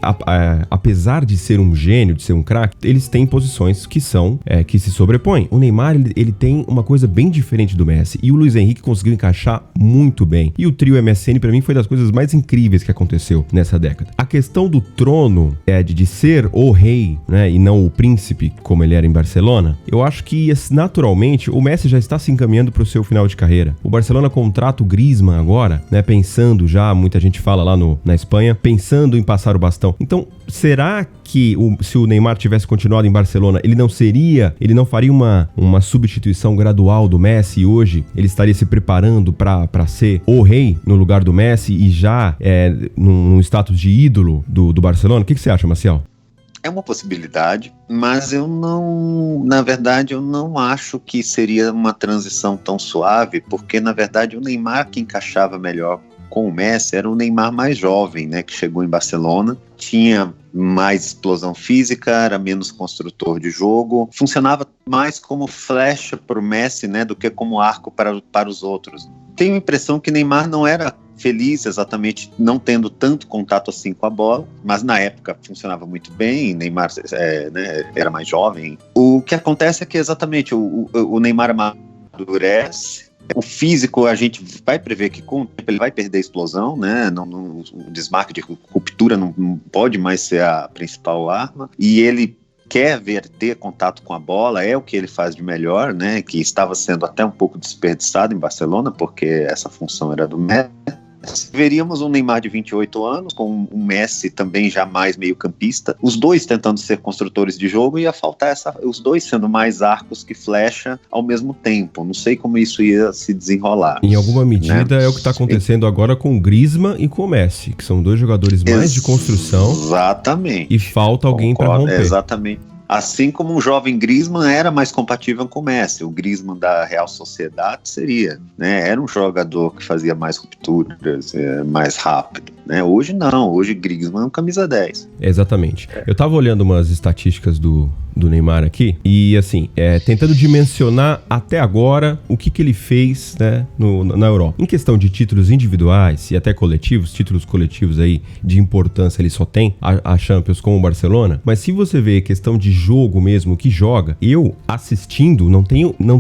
apesar de ser um gênio, de ser um craque, eles têm posições que se sobrepõe. O Neymar, ele tem uma coisa bem diferente do Messi, e o Luis Henrique conseguiu encaixar muito bem. E o trio MSN, pra mim, foi das coisas mais incríveis que aconteceu nessa década. A questão do trono, de ser o rei, né, e não o príncipe, como ele era em Barcelona, eu acho que, naturalmente, o Messi já está se encaminhando pro seu final de carreira. O Barcelona contrata o Griezmann agora, né, pensando já, muita gente fala lá na Espanha, pensando em passar o bastão. Então, será que se o Neymar tivesse continuado em Barcelona, ele não faria uma substituição gradual do Messi, e hoje ele estaria se preparando para ser o rei no lugar do Messi e já num status de ídolo do Barcelona? O que você acha, Marcial? É uma possibilidade, mas na verdade eu não acho que seria uma transição tão suave, porque na verdade o Neymar que encaixava melhor com o Messi era o Neymar mais jovem, né, que chegou em Barcelona, tinha mais explosão física, era menos construtor de jogo, funcionava mais como flecha para o Messi, né, do que como arco para os outros. Tenho a impressão que Neymar não era feliz exatamente não tendo tanto contato assim com a bola, mas na época funcionava muito bem, Neymar era mais jovem. O que acontece é que exatamente o Neymar amadurece. O físico, a gente vai prever que com o tempo ele vai perder a explosão, né? O desmarque de ruptura não pode mais ser a principal arma. E ele quer ter contato com a bola, é o que ele faz de melhor, né? Que estava sendo até um pouco desperdiçado em Barcelona, porque essa função era do Messi. Veríamos um Neymar de 28 anos, com um Messi também já mais meio-campista, os dois tentando ser construtores de jogo, e ia faltar os dois sendo mais arcos que flecha ao mesmo tempo. Não sei como isso ia se desenrolar. Em alguma medida, né? É o que está acontecendo agora com o Griezmann e com o Messi, que são dois jogadores mais de construção. Exatamente. E falta alguém para romper. Exatamente. Assim como um jovem Griezmann era mais compatível com o Messi. O Griezmann da Real Sociedade seria, né? Era um jogador que fazia mais rupturas, mais rápido, né? Hoje não, hoje Griezmann é um camisa 10. Exatamente. Eu tava olhando umas estatísticas do Neymar aqui, e assim, tentando dimensionar até agora o que ele fez, né, na Europa. Em questão de títulos individuais e até coletivos, títulos coletivos aí de importância ele só tem a Champions com o Barcelona, mas se você vê questão de jogo mesmo, que joga, eu assistindo, não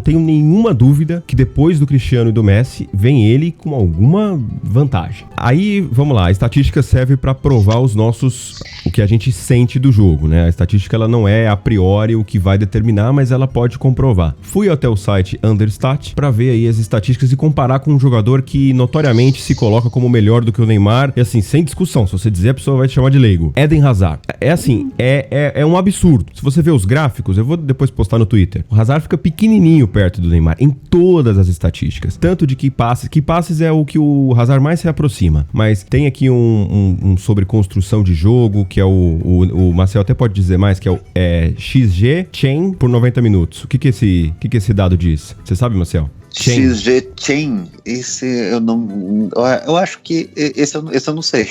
tenho nenhuma dúvida que depois do Cristiano e do Messi, vem ele com alguma vantagem. Aí, vamos lá, a estatística serve para provar o que a gente sente do jogo, né? A estatística, ela não é a priori o que vai determinar, mas ela pode comprovar. Fui até o site Understat para ver aí as estatísticas e comparar com um jogador que notoriamente se coloca como melhor do que o Neymar, e assim, sem discussão, se você dizer, a pessoa vai te chamar de leigo. Eden Hazard. É um absurdo. Se você ver os gráficos, eu vou depois postar no Twitter, o Hazard fica pequenininho perto do Neymar, em todas as estatísticas, tanto de que passes é o que o Hazard mais se aproxima, mas tem aqui um sobre construção de jogo, que é o Marcel até pode dizer mais, que é XG Chain por 90 minutos. O que esse dado diz? Você sabe, Marcel? Chain. XG Chain, esse eu não. Eu acho que esse eu não sei.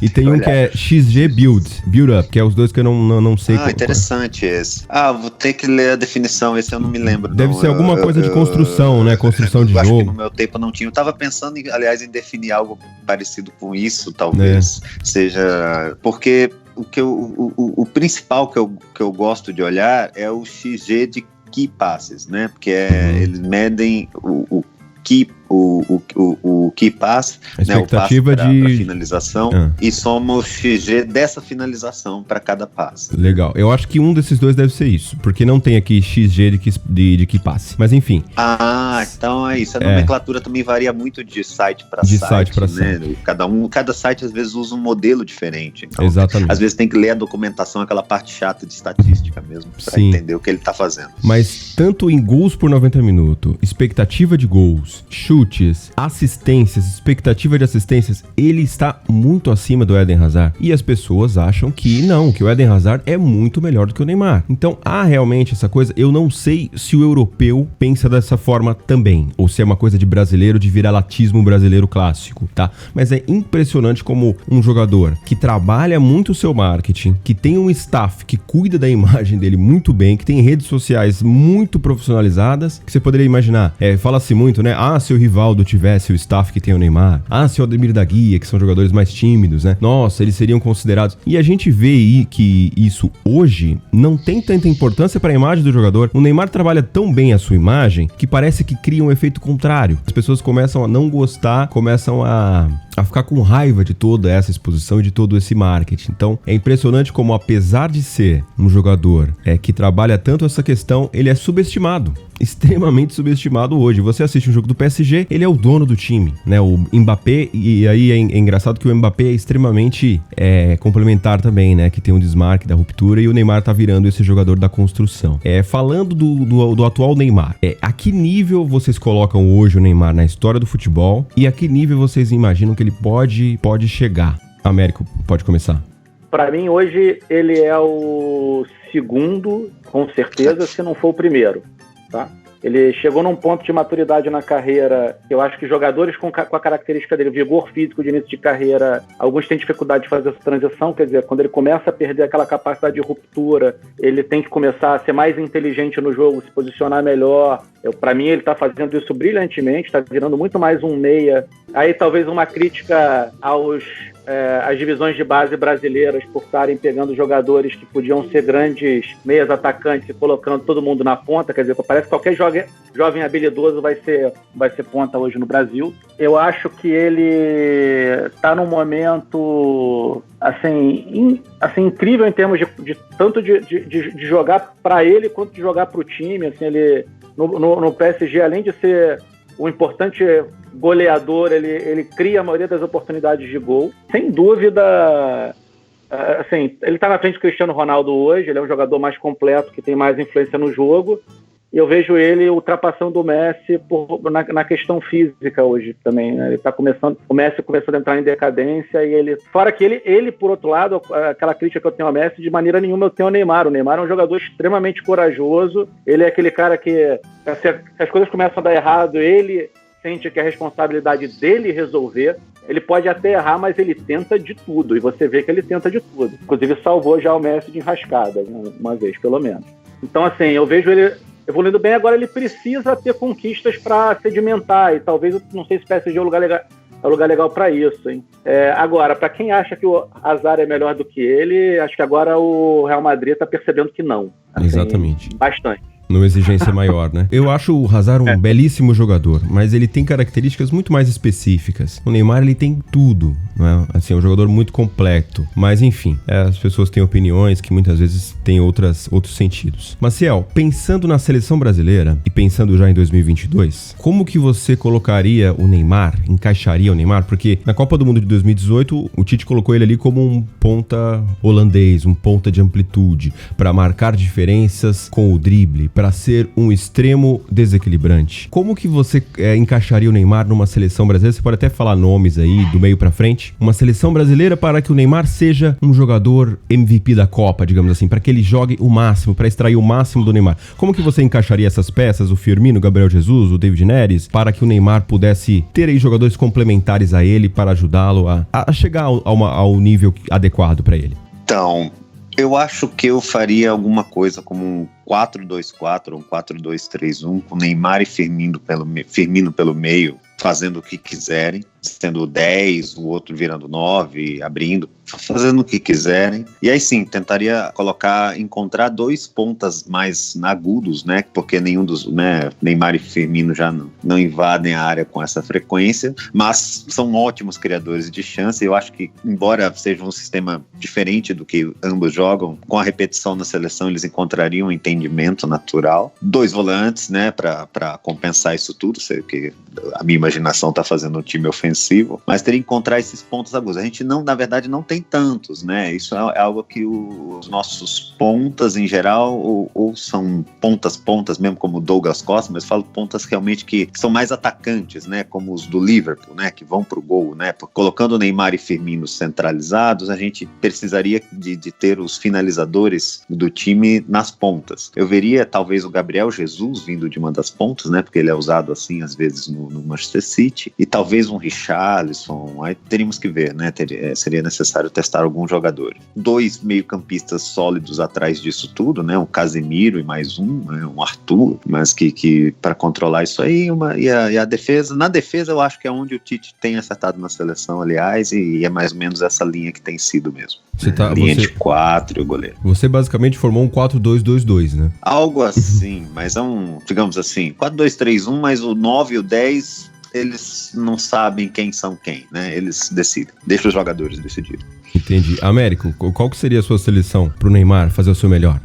E tem um que é XG Build Up, que é os dois que eu não sei. Interessante esse. Vou ter que ler a definição, esse eu não me lembro. Deve ser alguma coisa de construção, né? Construção de jogo. Acho que no meu tempo não tinha. Eu tava pensando, aliás, em definir algo parecido com isso, talvez. Seja. Porque o principal que eu gosto de olhar é o XG de key passes, né? Porque eles medem o key pass, a expectativa, né, o passe para finalização, e soma o XG dessa finalização para cada passe. Legal. Eu acho que um desses dois deve ser isso, porque não tem aqui XG de key passe. Mas enfim. Então é isso. A nomenclatura também varia muito de site para site, né? Cada site às vezes usa um modelo diferente. Então, exatamente. Às vezes tem que ler a documentação, aquela parte chata de estatística mesmo, para entender o que ele está fazendo. Mas tanto em gols por 90 minutos, expectativa de gols, chutes, assistências, expectativa de assistências, ele está muito acima do Eden Hazard. E as pessoas acham que o Eden Hazard é muito melhor do que o Neymar. Então há realmente essa coisa. Eu não sei se o europeu pensa dessa forma também, ou se é uma coisa de brasileiro, de viralatismo brasileiro clássico, tá? Mas é impressionante como um jogador que trabalha muito o seu marketing, que tem um staff que cuida da imagem dele muito bem, que tem redes sociais muito profissionalizadas, que você poderia imaginar, fala-se muito, né? Se o Rivaldo tivesse o staff que tem o Neymar, se o Ademir da Guia, que são jogadores mais tímidos, né? Nossa, eles seriam considerados. E a gente vê aí que isso hoje não tem tanta importância para a imagem do jogador. O Neymar trabalha tão bem a sua imagem que parece que cria um efeito contrário. As pessoas começam a não gostar, começam a ficar com raiva de toda essa exposição e de todo esse marketing. Então, é impressionante como, apesar de ser um jogador que trabalha tanto essa questão, ele é subestimado. Extremamente subestimado hoje. Você assiste um jogo do PSG, ele é o dono do time, né? O Mbappé, e aí é engraçado que o Mbappé é extremamente complementar também, né? Que tem um desmarque da ruptura, e o Neymar tá virando esse jogador da construção. Falando do atual Neymar, a que nível vocês colocam hoje o Neymar na história do futebol, e a que nível vocês imaginam que ele pode chegar? Américo, pode começar. Para mim, hoje, ele é o segundo, com certeza, se não for o primeiro. Tá? Ele chegou num ponto de maturidade na carreira, eu acho que jogadores com a característica dele, vigor físico de início de carreira, alguns têm dificuldade de fazer essa transição, quer dizer, quando ele começa a perder aquela capacidade de ruptura, ele tem que começar a ser mais inteligente no jogo, se posicionar melhor. Para mim, ele está fazendo isso brilhantemente, está virando muito mais um meia. Aí talvez uma crítica aos as divisões de base brasileiras por estarem pegando jogadores que podiam ser grandes meias atacantes e colocando todo mundo na ponta, quer dizer, parece que qualquer jovem habilidoso vai ser ponta hoje no Brasil. Eu acho que ele está num momento assim incrível em termos de tanto de jogar para ele quanto de jogar para o time. Assim, ele no PSG, além de ser um importante goleador, ele cria a maioria das oportunidades de gol. Sem dúvida, assim, ele está na frente do Cristiano Ronaldo hoje, ele é um jogador mais completo, que tem mais influência no jogo. E eu vejo ele ultrapassando o Messi na questão física hoje também, né? O Messi começou a entrar em decadência e ele... Fora que ele, por outro lado, aquela crítica que eu tenho ao Messi, de maneira nenhuma eu tenho ao Neymar. O Neymar é um jogador extremamente corajoso, ele é aquele cara que, se as coisas começam a dar errado, ele sente que é a responsabilidade dele resolver. Ele pode até errar, mas ele tenta de tudo, e você vê que ele tenta de tudo. Inclusive salvou já o Messi de enrascada, uma vez, pelo menos. Então, assim, eu vejo ele evoluindo bem. Agora ele precisa ter conquistas para sedimentar, e talvez, não sei se o PSG é um lugar legal para isso, hein? Agora, para quem acha que o Hazard é melhor do que ele, acho que agora o Real Madrid está percebendo que não. Assim, exatamente. Bastante. Numa exigência maior, né? Eu acho o Hazard um belíssimo jogador, mas ele tem características muito mais específicas. O Neymar, ele tem tudo, né? Assim, é um jogador muito completo. Mas, enfim, as pessoas têm opiniões que muitas vezes têm outros sentidos. Maciel, pensando na seleção brasileira e pensando já em 2022, como que você colocaria o Neymar, encaixaria o Neymar? Porque na Copa do Mundo de 2018, o Tite colocou ele ali como um ponta holandês, um ponta de amplitude, para marcar diferenças com o drible, para ser um extremo desequilibrante. Como que você encaixaria o Neymar numa seleção brasileira? Você pode até falar nomes aí, do meio pra frente. Uma seleção brasileira para que o Neymar seja um jogador MVP da Copa, digamos assim, para que ele jogue o máximo, para extrair o máximo do Neymar. Como que você encaixaria essas peças, o Firmino, o Gabriel Jesus, o David Neres, para que o Neymar pudesse ter aí jogadores complementares a ele para ajudá-lo a chegar ao nível adequado para ele? Então, eu acho que eu faria alguma coisa como um 4-2-4 ou um 4-2-3-1, com Neymar e Firmino pelo meio, fazendo o que quiserem, sendo 10, o outro virando 9, abrindo, fazendo o que quiserem. E aí sim, tentaria encontrar dois pontas mais agudos, né? Porque nenhum dos, né, Neymar e Firmino já não invadem a área com essa frequência, mas são ótimos criadores de chance. Eu acho que, embora seja um sistema diferente do que ambos jogam, com a repetição na seleção eles encontrariam um entendimento natural. Dois volantes, né, para compensar isso tudo, sei que a minha imaginação está fazendo um time ofensivo, mas teria que encontrar esses pontos agudos. A gente na verdade não tem tantos, né? Isso é algo que os nossos pontas em geral, ou são pontas mesmo, como o Douglas Costa, mas falo pontas realmente que são mais atacantes, né? Como os do Liverpool, né? Que vão pro gol, né? Colocando Neymar e Firmino centralizados, a gente precisaria de ter os finalizadores do time nas pontas. Eu veria talvez o Gabriel Jesus vindo de uma das pontas, né? Porque ele é usado assim às vezes no Manchester City, e talvez um Richarlison. Aí teríamos que ver, né? Seria necessário testar algum jogador. Dois meio-campistas sólidos atrás disso tudo, né? Um Casemiro e mais né? Um Arthur, mas que para controlar isso aí, e a defesa. Na defesa eu acho que é onde o Tite tem acertado na seleção, aliás, e é mais ou menos essa linha que tem sido mesmo. Linha de 4 e o goleiro. Você basicamente formou um 4-2-2-2, né? Algo assim, mas é digamos assim, 4-2-3-1, mas o 9 e o 10, eles não sabem quem são quem, né? Eles decidem. Deixa os jogadores decidirem. Entendi. Américo, qual que seria a sua seleção pro Neymar fazer o seu melhor?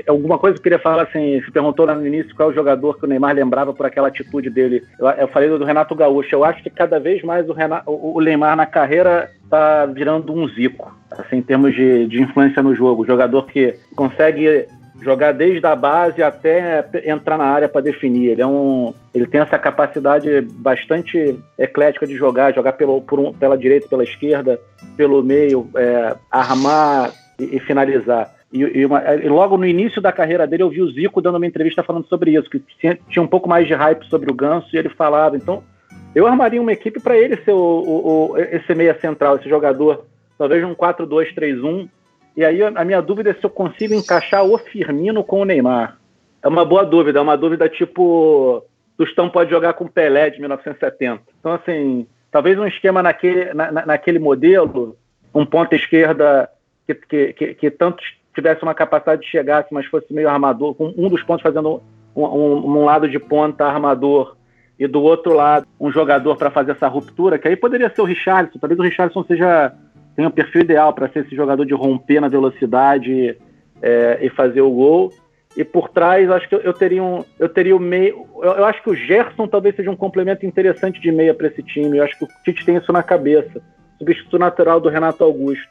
Alguma coisa que eu queria falar, assim, se perguntou lá no início qual é o jogador que o Neymar lembrava por aquela atitude dele. Eu falei do Renato Gaúcho. Eu acho que cada vez mais o Neymar na carreira está virando um Zico, assim, em termos de influência no jogo. Jogador que consegue jogar desde a base até entrar na área para definir. Ele tem essa capacidade bastante eclética de jogar pela direita, pela esquerda, pelo meio, armar e finalizar. E logo no início da carreira dele eu vi o Zico dando uma entrevista falando sobre isso, que tinha um pouco mais de hype sobre o Ganso, e ele falava. Então eu armaria uma equipe para ele ser esse meia central, esse jogador, talvez um 4-2-3-1. E aí a minha dúvida é se eu consigo encaixar o Firmino com o Neymar. É uma boa dúvida, tipo Tostão pode jogar com o Pelé de 1970. Então, assim, talvez um esquema naquele modelo, um ponta esquerda que tanto tivesse uma capacidade de chegar, mas fosse meio armador, com um dos pontos fazendo um lado de ponta armador e do outro lado um jogador para fazer essa ruptura, que aí poderia ser o Richarlison. Talvez o Richarlison tenha o perfil ideal para ser esse jogador de romper na velocidade e fazer o gol. E por trás, acho que eu teria o meio. Eu acho que o Gerson talvez seja um complemento interessante de meia para esse time. Eu acho que o Tite tem isso na cabeça. Substituto natural do Renato Augusto.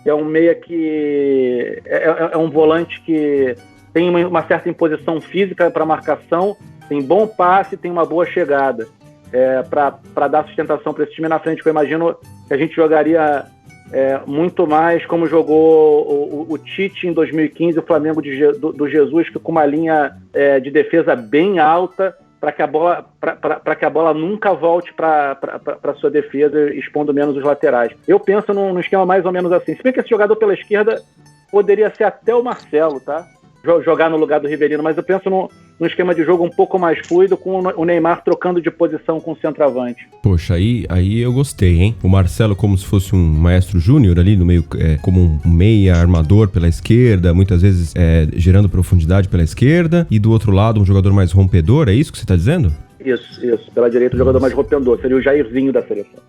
É um meia que é um volante que tem uma certa imposição física para marcação, tem bom passe, tem uma boa chegada para dar sustentação para esse time na frente, que eu imagino que a gente jogaria muito mais como jogou o Tite em 2015, o Flamengo do Jesus, que com uma linha de defesa bem alta, para que a bola nunca volte para a sua defesa, expondo menos os laterais. Eu penso num esquema mais ou menos assim. Se bem que esse jogador pela esquerda poderia ser até o Marcelo, tá? Jogar no lugar do Rivelino, mas eu penso num esquema de jogo um pouco mais fluido, com o Neymar trocando de posição com o centroavante. Poxa, aí eu gostei, hein? O Marcelo como se fosse um maestro júnior ali no meio, como um meia armador pela esquerda, muitas vezes gerando profundidade pela esquerda, e do outro lado um jogador mais rompedor, é isso que você tá dizendo? Isso. Pela direita o jogador mais rompedor, seria o Jairzinho da seleção.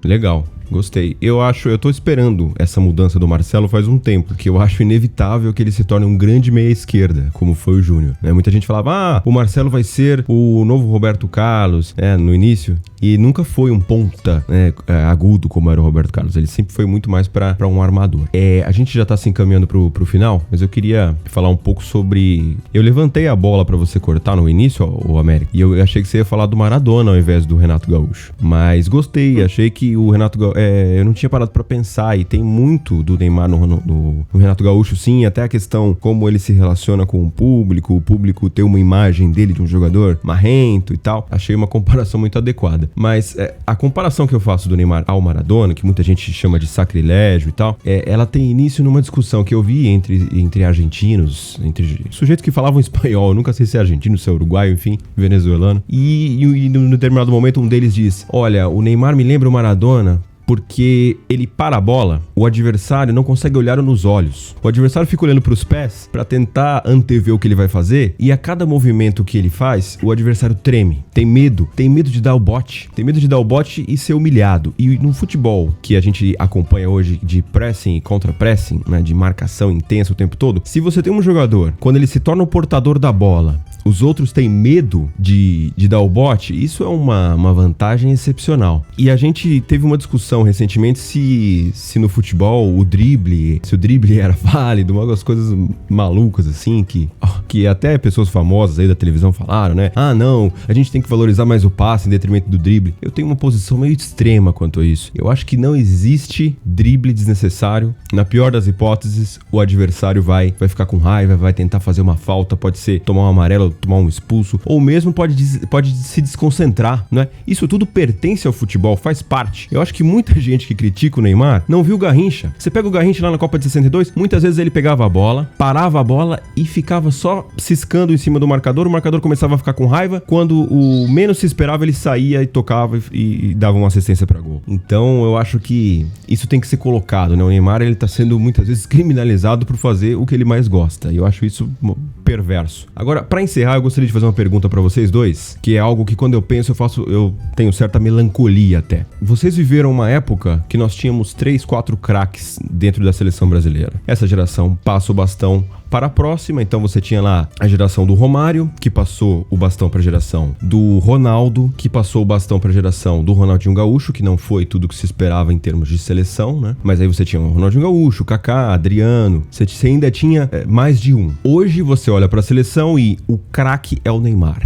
Legal, gostei. Eu tô esperando essa mudança do Marcelo faz um tempo, porque eu acho inevitável que ele se torne um grande meia-esquerda, como foi o Júnior, né? Muita gente falava, o Marcelo vai ser o novo Roberto Carlos, no início, e nunca foi um ponta, agudo como era o Roberto Carlos, ele sempre foi muito mais para um armador. A gente já tá se encaminhando pro final, mas eu queria falar um pouco sobre... Eu levantei a bola para você cortar no início, o América, e eu achei que você ia falar do Maradona ao invés do Renato Gaúcho, mas gostei, achei que o Renato Gaúcho, eu não tinha parado pra pensar, e tem muito do Neymar no Renato Gaúcho, sim, até a questão como ele se relaciona com o público ter uma imagem dele de um jogador marrento e tal. Achei uma comparação muito adequada. Mas a comparação que eu faço do Neymar ao Maradona, que muita gente chama de sacrilégio e tal, ela tem início numa discussão que eu vi entre argentinos, entre sujeitos que falavam espanhol, eu nunca sei se é argentino, se é uruguaio, enfim, venezuelano, e no determinado momento um deles diz: olha, o Neymar me lembra o Maradona porque ele para a bola, o adversário não consegue olhar nos olhos. O adversário fica olhando para os pés para tentar antever o que ele vai fazer, e a cada movimento que ele faz, o adversário treme, tem medo de dar o bote, e ser humilhado. E no futebol que a gente acompanha hoje de pressing e contra-pressing, né, de marcação intensa o tempo todo, se você tem um jogador, quando ele se torna o portador da bola, os outros têm medo de dar o bote, isso é uma vantagem excepcional. E a gente teve uma discussão recentemente se no futebol se o drible era válido, uma das coisas malucas assim, que até pessoas famosas aí da televisão falaram, né? Ah, não, a gente tem que valorizar mais o passe em detrimento do drible. Eu tenho uma posição meio extrema quanto a isso. Eu acho que não existe drible desnecessário. Na pior das hipóteses, o adversário vai ficar com raiva, vai tentar fazer uma falta, pode ser tomar um amarelo, tomar um expulso, ou mesmo pode se desconcentrar, né? Isso tudo pertence ao futebol, faz parte. Eu acho que muita gente que critica o Neymar não viu o Garrincha. Você pega o Garrincha lá na Copa de 62, muitas vezes ele pegava a bola, parava a bola e ficava só ciscando em cima do marcador, o marcador começava a ficar com raiva, quando o menos se esperava ele saía e tocava e dava uma assistência para gol. Então eu acho que isso tem que ser colocado, né? O Neymar, ele tá sendo muitas vezes criminalizado por fazer o que ele mais gosta, e eu acho isso perverso. Agora, para encerrar, eu gostaria de fazer uma pergunta pra vocês dois, que é algo que quando eu penso eu tenho certa melancolia até. Vocês viveram uma época que nós tínhamos 3, 4 craques dentro da seleção brasileira. Essa geração passa o bastão para a próxima, então você tinha lá a geração do Romário, que passou o bastão para a geração do Ronaldo, que passou o bastão para a geração do Ronaldinho Gaúcho, que não foi tudo que se esperava em termos de seleção, né? Mas aí você tinha o Ronaldinho Gaúcho, Kaká, Adriano, você ainda tinha mais de um. Hoje você olha para a seleção e o craque é o Neymar.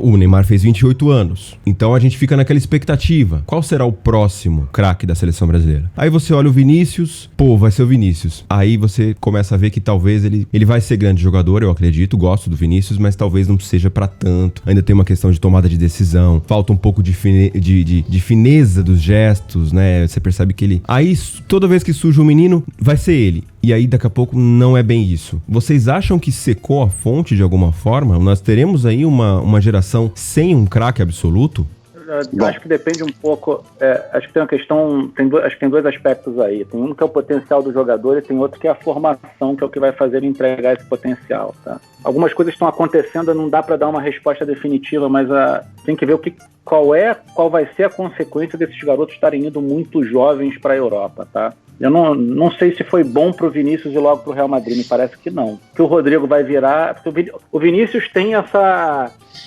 O Neymar fez 28 anos, então a gente fica naquela expectativa. Qual será o próximo craque da seleção brasileira? Aí você olha o Vinícius, vai ser o Vinícius. Aí você começa a ver que talvez ele vai ser grande jogador, eu acredito, gosto do Vinícius, mas talvez não seja pra tanto. Ainda tem uma questão de tomada de decisão, falta um pouco de fineza dos gestos, né? Você percebe que ele... Aí, toda vez que surge um menino, vai ser ele. E aí, daqui a pouco, não é bem isso. Vocês acham que secou a fonte de alguma forma? Nós teremos aí uma geração sem um craque absoluto? Eu acho que depende um pouco. Acho que tem uma questão. Acho que tem dois aspectos aí. Tem um que é o potencial do jogador e tem outro que é a formação, que é o que vai fazer ele entregar esse potencial. Tá? Algumas coisas estão acontecendo, não dá para dar uma resposta definitiva, mas tem que ver qual vai ser a consequência desses garotos estarem indo muito jovens para a Europa. Tá? Eu não sei se foi bom para o Vinícius e logo para o Real Madrid, me parece que não. Que o Rodrigo vai virar. O Vinícius tem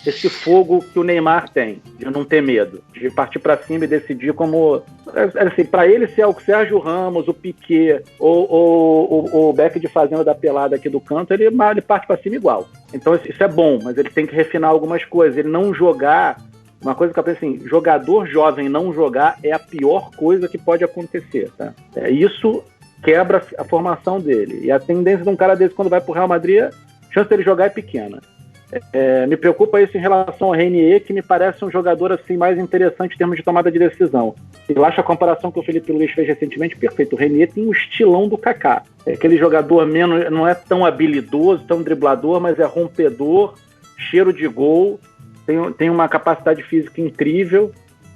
esse fogo que o Neymar tem, de não ter medo, de partir para cima e decidir como. Assim, para ele ser o Sérgio Ramos, o Piquet ou o Beck de Fazenda da Pelada aqui do canto, ele parte para cima igual. Então isso é bom, mas ele tem que refinar algumas coisas. Ele não jogar. Uma coisa que eu penso assim, jogador jovem não jogar é a pior coisa que pode acontecer, tá? Isso quebra a formação dele. E a tendência de um cara desse, quando vai pro Real Madrid, a chance dele jogar é pequena. Me preocupa isso em relação ao Renier, que me parece um jogador assim, mais interessante em termos de tomada de decisão. Eu acho a comparação que o Felipe Luiz fez recentemente perfeita. O Renier tem um estilão do Kaká. É aquele jogador menos, não é tão habilidoso, tão driblador, mas é rompedor, cheiro de gol, tem uma capacidade física incrível,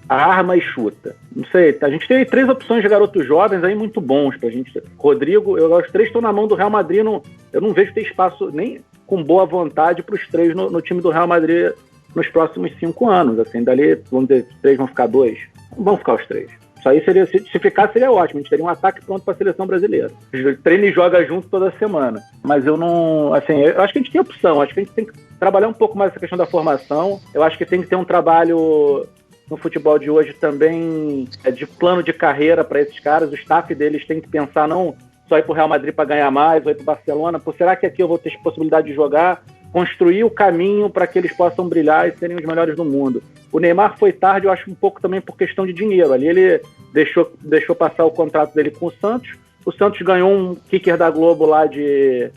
arma e chuta. Não sei, a gente tem 3 opções de garotos jovens aí muito bons pra gente. Rodrigo, os 3 estão na mão do Real Madrid, eu não vejo ter espaço nem com boa vontade para os 3 no time do Real Madrid nos próximos 5 anos. Assim, dali, vamos dizer, 3 vão ficar 2, vão ficar os 3. Isso aí seria, se ficar, seria ótimo. A gente teria um ataque pronto para a seleção brasileira. Treina e joga junto toda semana. Mas eu acho que a gente tem opção. Acho que a gente tem que trabalhar um pouco mais essa questão da formação. Eu acho que tem que ter um trabalho no futebol de hoje também de plano de carreira para esses caras. O staff deles tem que pensar não só ir para o Real Madrid para ganhar mais, ou ir para o Barcelona. Será que aqui eu vou ter possibilidade de jogar? Construir o caminho para que eles possam brilhar e serem os melhores do mundo. O Neymar foi tarde, eu acho, um pouco também por questão de dinheiro. Ali ele deixou passar o contrato dele com o Santos. O Santos ganhou um kicker da Globo lá de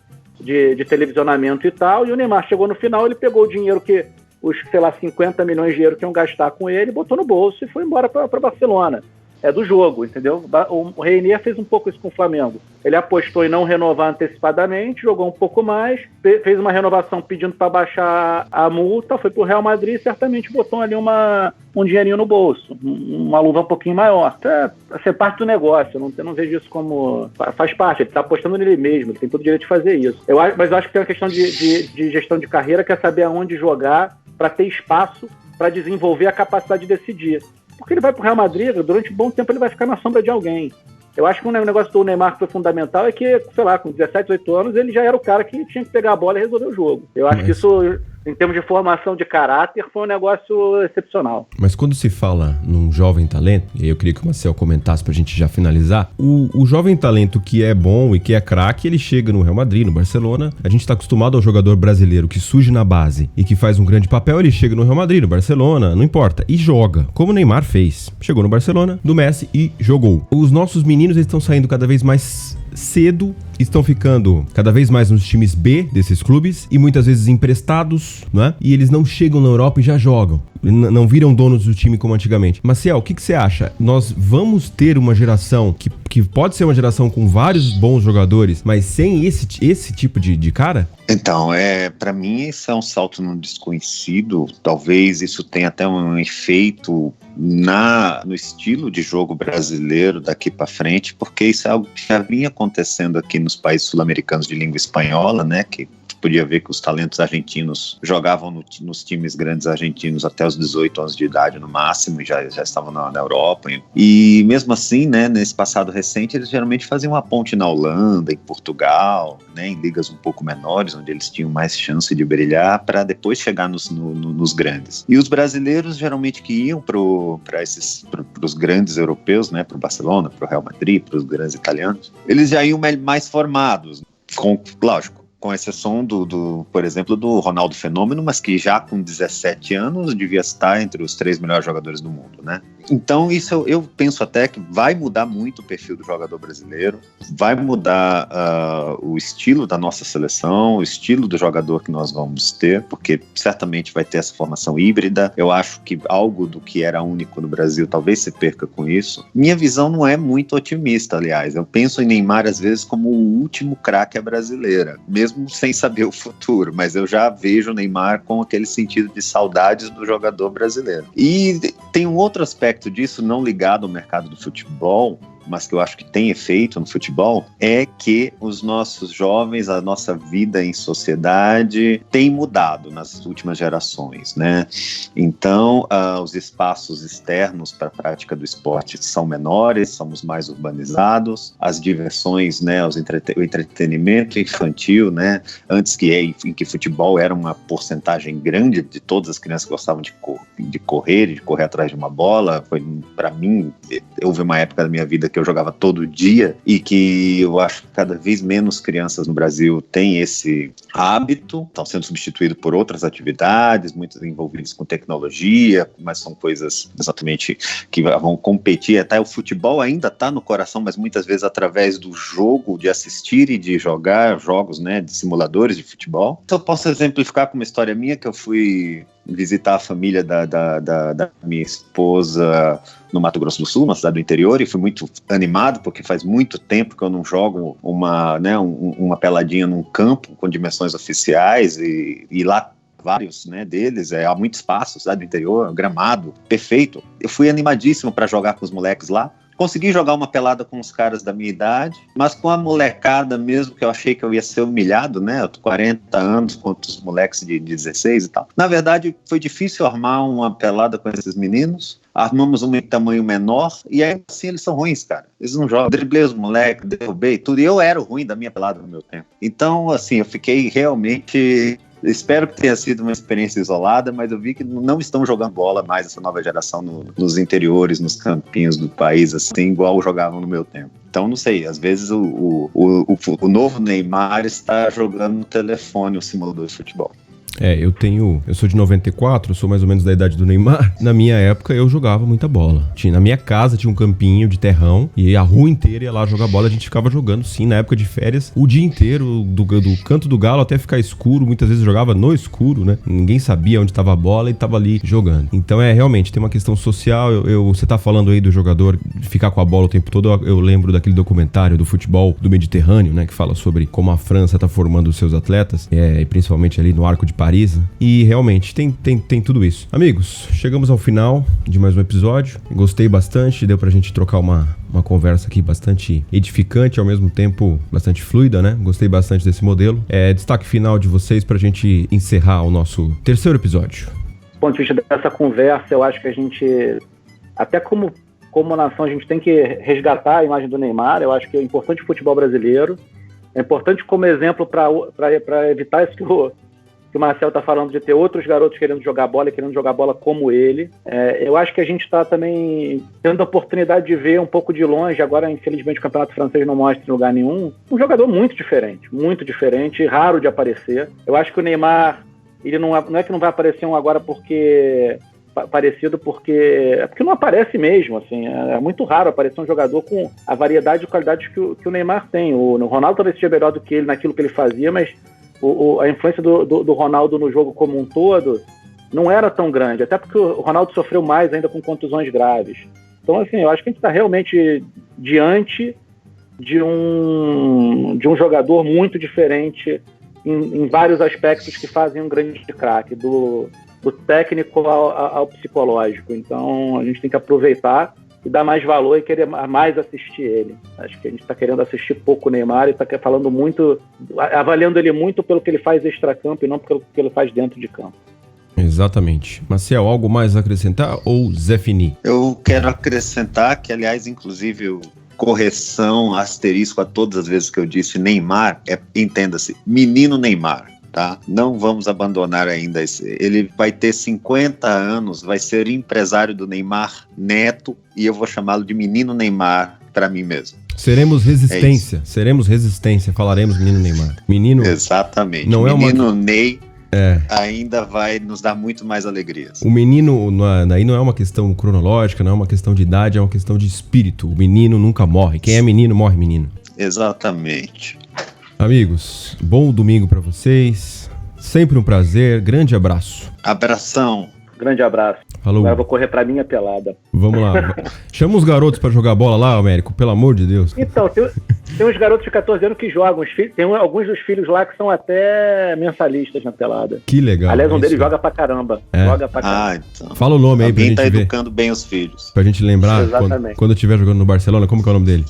televisionamento e tal. E o Neymar chegou no final, ele pegou o dinheiro que os, 50 milhões de euros que iam gastar com ele, botou no bolso e foi embora para Barcelona. É do jogo, entendeu? O Renier fez um pouco isso com o Flamengo. Ele apostou em não renovar antecipadamente, jogou um pouco mais, fez uma renovação pedindo para baixar a multa, foi pro Real Madrid e certamente botou ali um dinheirinho no bolso, uma luva um pouquinho maior. É parte do negócio, eu não vejo isso como... Faz parte, ele está apostando nele mesmo, ele tem todo o direito de fazer isso. Mas eu acho que tem uma questão de gestão de carreira, que é saber aonde jogar para ter espaço para desenvolver a capacidade de decidir. Porque ele vai pro Real Madrid, durante um bom tempo ele vai ficar na sombra de alguém. Eu acho que um negócio do Neymar que foi fundamental é que, sei lá, com 17, 18 anos, ele já era o cara que tinha que pegar a bola e resolver o jogo. Eu acho que isso, em termos de formação de caráter, foi um negócio excepcional. Mas quando se fala num jovem talento, e aí eu queria que o Marcel comentasse pra gente já finalizar, o jovem talento que é bom e que é craque, ele chega no Real Madrid, no Barcelona. A gente tá acostumado ao jogador brasileiro que surge na base e que faz um grande papel, ele chega no Real Madrid, no Barcelona, não importa, e joga, como o Neymar fez. Chegou no Barcelona, do Messi e jogou. Os nossos meninos, eles estão saindo cada vez mais cedo, estão ficando cada vez mais nos times B desses clubes e muitas vezes emprestados, né? E eles não chegam na Europa e já jogam. Não viram donos do time como antigamente. Marcel, o que você acha? Nós vamos ter uma geração que pode ser uma geração com vários bons jogadores, mas sem esse tipo de cara? Então, para mim isso é um salto no desconhecido. Talvez isso tenha até um efeito no estilo de jogo brasileiro daqui para frente, porque isso é algo que já vinha acontecendo aqui nos países sul-americanos de língua espanhola, né, que podia ver que os talentos argentinos jogavam nos times grandes argentinos até os 18 anos de idade no máximo, e já estavam na Europa. E mesmo assim, né, nesse passado recente, eles geralmente faziam uma ponte na Holanda, em Portugal, né, em ligas um pouco menores, onde eles tinham mais chance de brilhar, para depois chegar nos grandes. E os brasileiros, geralmente, que iam para os grandes europeus, né, para o Barcelona, para o Real Madrid, para os grandes italianos, eles já iam mais formados, lógico, com exceção por exemplo, do Ronaldo Fenômeno, mas que já com 17 anos devia estar entre os 3 melhores jogadores do mundo, né? Então isso eu penso até que vai mudar muito o perfil do jogador brasileiro, vai mudar o estilo da nossa seleção, o estilo do jogador que nós vamos ter, porque certamente vai ter essa formação híbrida. Eu acho que algo do que era único no Brasil talvez se perca com isso. Minha visão não é muito otimista, aliás. Eu penso em Neymar às vezes como o último craque brasileira, mesmo mesmo sem saber o futuro, mas eu já vejo o Neymar com aquele sentido de saudades do jogador brasileiro. E tem um outro aspecto disso, não ligado ao mercado do futebol, mas que eu acho que tem efeito no futebol, é que os nossos jovens, a nossa vida em sociedade tem mudado nas últimas gerações, né? Então, os espaços externos para a prática do esporte são menores, somos mais urbanizados, as diversões, né, o entretenimento infantil, né, antes em que futebol era uma porcentagem grande de todas as crianças que gostavam de correr atrás de uma bola. Para mim, houve uma época da minha vida que eu jogava todo dia e que eu acho que cada vez menos crianças no Brasil têm esse hábito, estão sendo substituídos por outras atividades, muitas envolvidas com tecnologia, mas são coisas exatamente que vão competir. Até o futebol ainda está no coração, mas muitas vezes através do jogo, de assistir e de jogar jogos, né, de simuladores de futebol. Então eu posso exemplificar com uma história minha, que eu fui visitar a família da minha esposa no Mato Grosso do Sul, uma cidade do interior, e fui muito animado, porque faz muito tempo que eu não jogo uma peladinha num campo com dimensões oficiais, e lá vários, né, deles, há muito espaço, cidade do interior, gramado, perfeito. Eu fui animadíssimo para jogar com os moleques lá. Consegui jogar uma pelada com os caras da minha idade, mas com a molecada mesmo, que eu achei que eu ia ser humilhado, né? Eu tô 40 anos contra os moleques de 16 e tal. Na verdade, foi difícil armar uma pelada com esses meninos. Armamos uma em tamanho menor e aí assim eles são ruins, cara. Eles não jogam. Driblei os moleques, derrubei tudo. E eu era o ruim da minha pelada no meu tempo. Então, assim, eu fiquei realmente... Espero que tenha sido uma experiência isolada, mas eu vi que não estão jogando bola mais essa nova geração nos interiores, nos campinhos do país, assim, igual jogavam no meu tempo. Então, não sei, às vezes o novo Neymar está jogando no telefone o simulador de futebol. Eu sou de 94, sou mais ou menos da idade do Neymar. Na minha época eu jogava muita bola. Na minha casa tinha um campinho de terrão e a rua inteira ia lá jogar bola. A gente ficava jogando, sim, na época de férias, o dia inteiro, do canto do galo até ficar escuro. Muitas vezes jogava no escuro, né? Ninguém sabia onde estava a bola e estava ali jogando. Então realmente, tem uma questão social. Você tá falando aí do jogador ficar com a bola o tempo todo. Eu lembro daquele documentário do futebol do Mediterrâneo, né? Que fala sobre como a França tá formando os seus atletas, principalmente ali no Arco de Paris. E realmente tem tudo isso. Amigos, chegamos ao final de mais um episódio. Gostei bastante, deu pra gente trocar uma conversa aqui bastante edificante, ao mesmo tempo bastante fluida, né? Gostei bastante desse modelo. Destaque final de vocês pra gente encerrar o nosso terceiro episódio. Do ponto de vista dessa conversa, eu acho que a gente, até como nação, a gente tem que resgatar a imagem do Neymar. Eu acho que é importante o futebol brasileiro. É importante como exemplo para evitar isso que o Marcel está falando, de ter outros garotos querendo jogar bola e querendo jogar bola como ele. Eu acho que a gente está também tendo a oportunidade de ver um pouco de longe, agora infelizmente o campeonato francês não mostra em lugar nenhum, um jogador muito diferente, raro de aparecer. Eu acho que o Neymar, ele não é que não vai aparecer agora porque não aparece mesmo, assim, é muito raro aparecer um jogador com a variedade e qualidade que o Neymar tem. O Ronaldo talvez seja melhor do que ele naquilo que ele fazia, mas a influência do Ronaldo no jogo como um todo não era tão grande, até porque o Ronaldo sofreu mais ainda com contusões graves. Então, assim, eu acho que a gente está realmente diante de um jogador muito diferente em vários aspectos que fazem um grande craque, do técnico ao psicológico. Então, a gente tem que aproveitar e dar mais valor e querer mais assistir ele. Acho que a gente está querendo assistir pouco o Neymar e está falando muito, avaliando ele muito pelo que ele faz extracampo e não pelo que ele faz dentro de campo. Exatamente. Marcel, algo mais a acrescentar ou Zé Fini? Eu quero acrescentar que, aliás, inclusive, correção, asterisco a todas as vezes que eu disse Neymar, entenda-se, menino Neymar. Tá? Não vamos abandonar ainda ele vai ter 50 anos, vai ser empresário do Neymar Neto e eu vou chamá-lo de menino Neymar para mim mesmo. Seremos resistência, falaremos menino Neymar. Menino. Exatamente. Não menino Ney ainda vai nos dar muito mais alegrias. O menino aí não é uma questão cronológica, não é uma questão de idade, é uma questão de espírito. O menino nunca morre. Quem é menino morre menino. Exatamente. Amigos, bom domingo pra vocês. Sempre um prazer. Grande abraço. Abração. Grande abraço. Falou. Agora eu vou correr pra minha pelada. Vamos lá. Chama os garotos pra jogar bola lá, Américo, pelo amor de Deus. Então, tem uns garotos de 14 anos que jogam. Tem alguns dos filhos lá que são até mensalistas na pelada. Que legal. Aliás, um deles joga pra caramba. Joga pra caramba. Então. Fala o nome aí pra gente tá ver. educando bem os filhos. Pra gente lembrar quando eu estiver jogando no Barcelona, como que é o nome dele?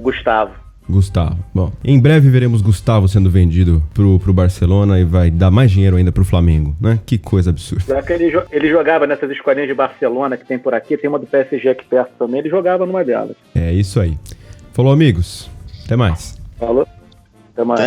Gustavo. Gustavo. Bom, em breve veremos Gustavo sendo vendido pro Barcelona e vai dar mais dinheiro ainda pro Flamengo, né? Que coisa absurda. Já que ele jogava nessas escolinhas de Barcelona que tem por aqui, tem uma do PSG aqui perto também, ele jogava numa delas. É isso aí. Falou, amigos. Até mais. Falou. Até mais.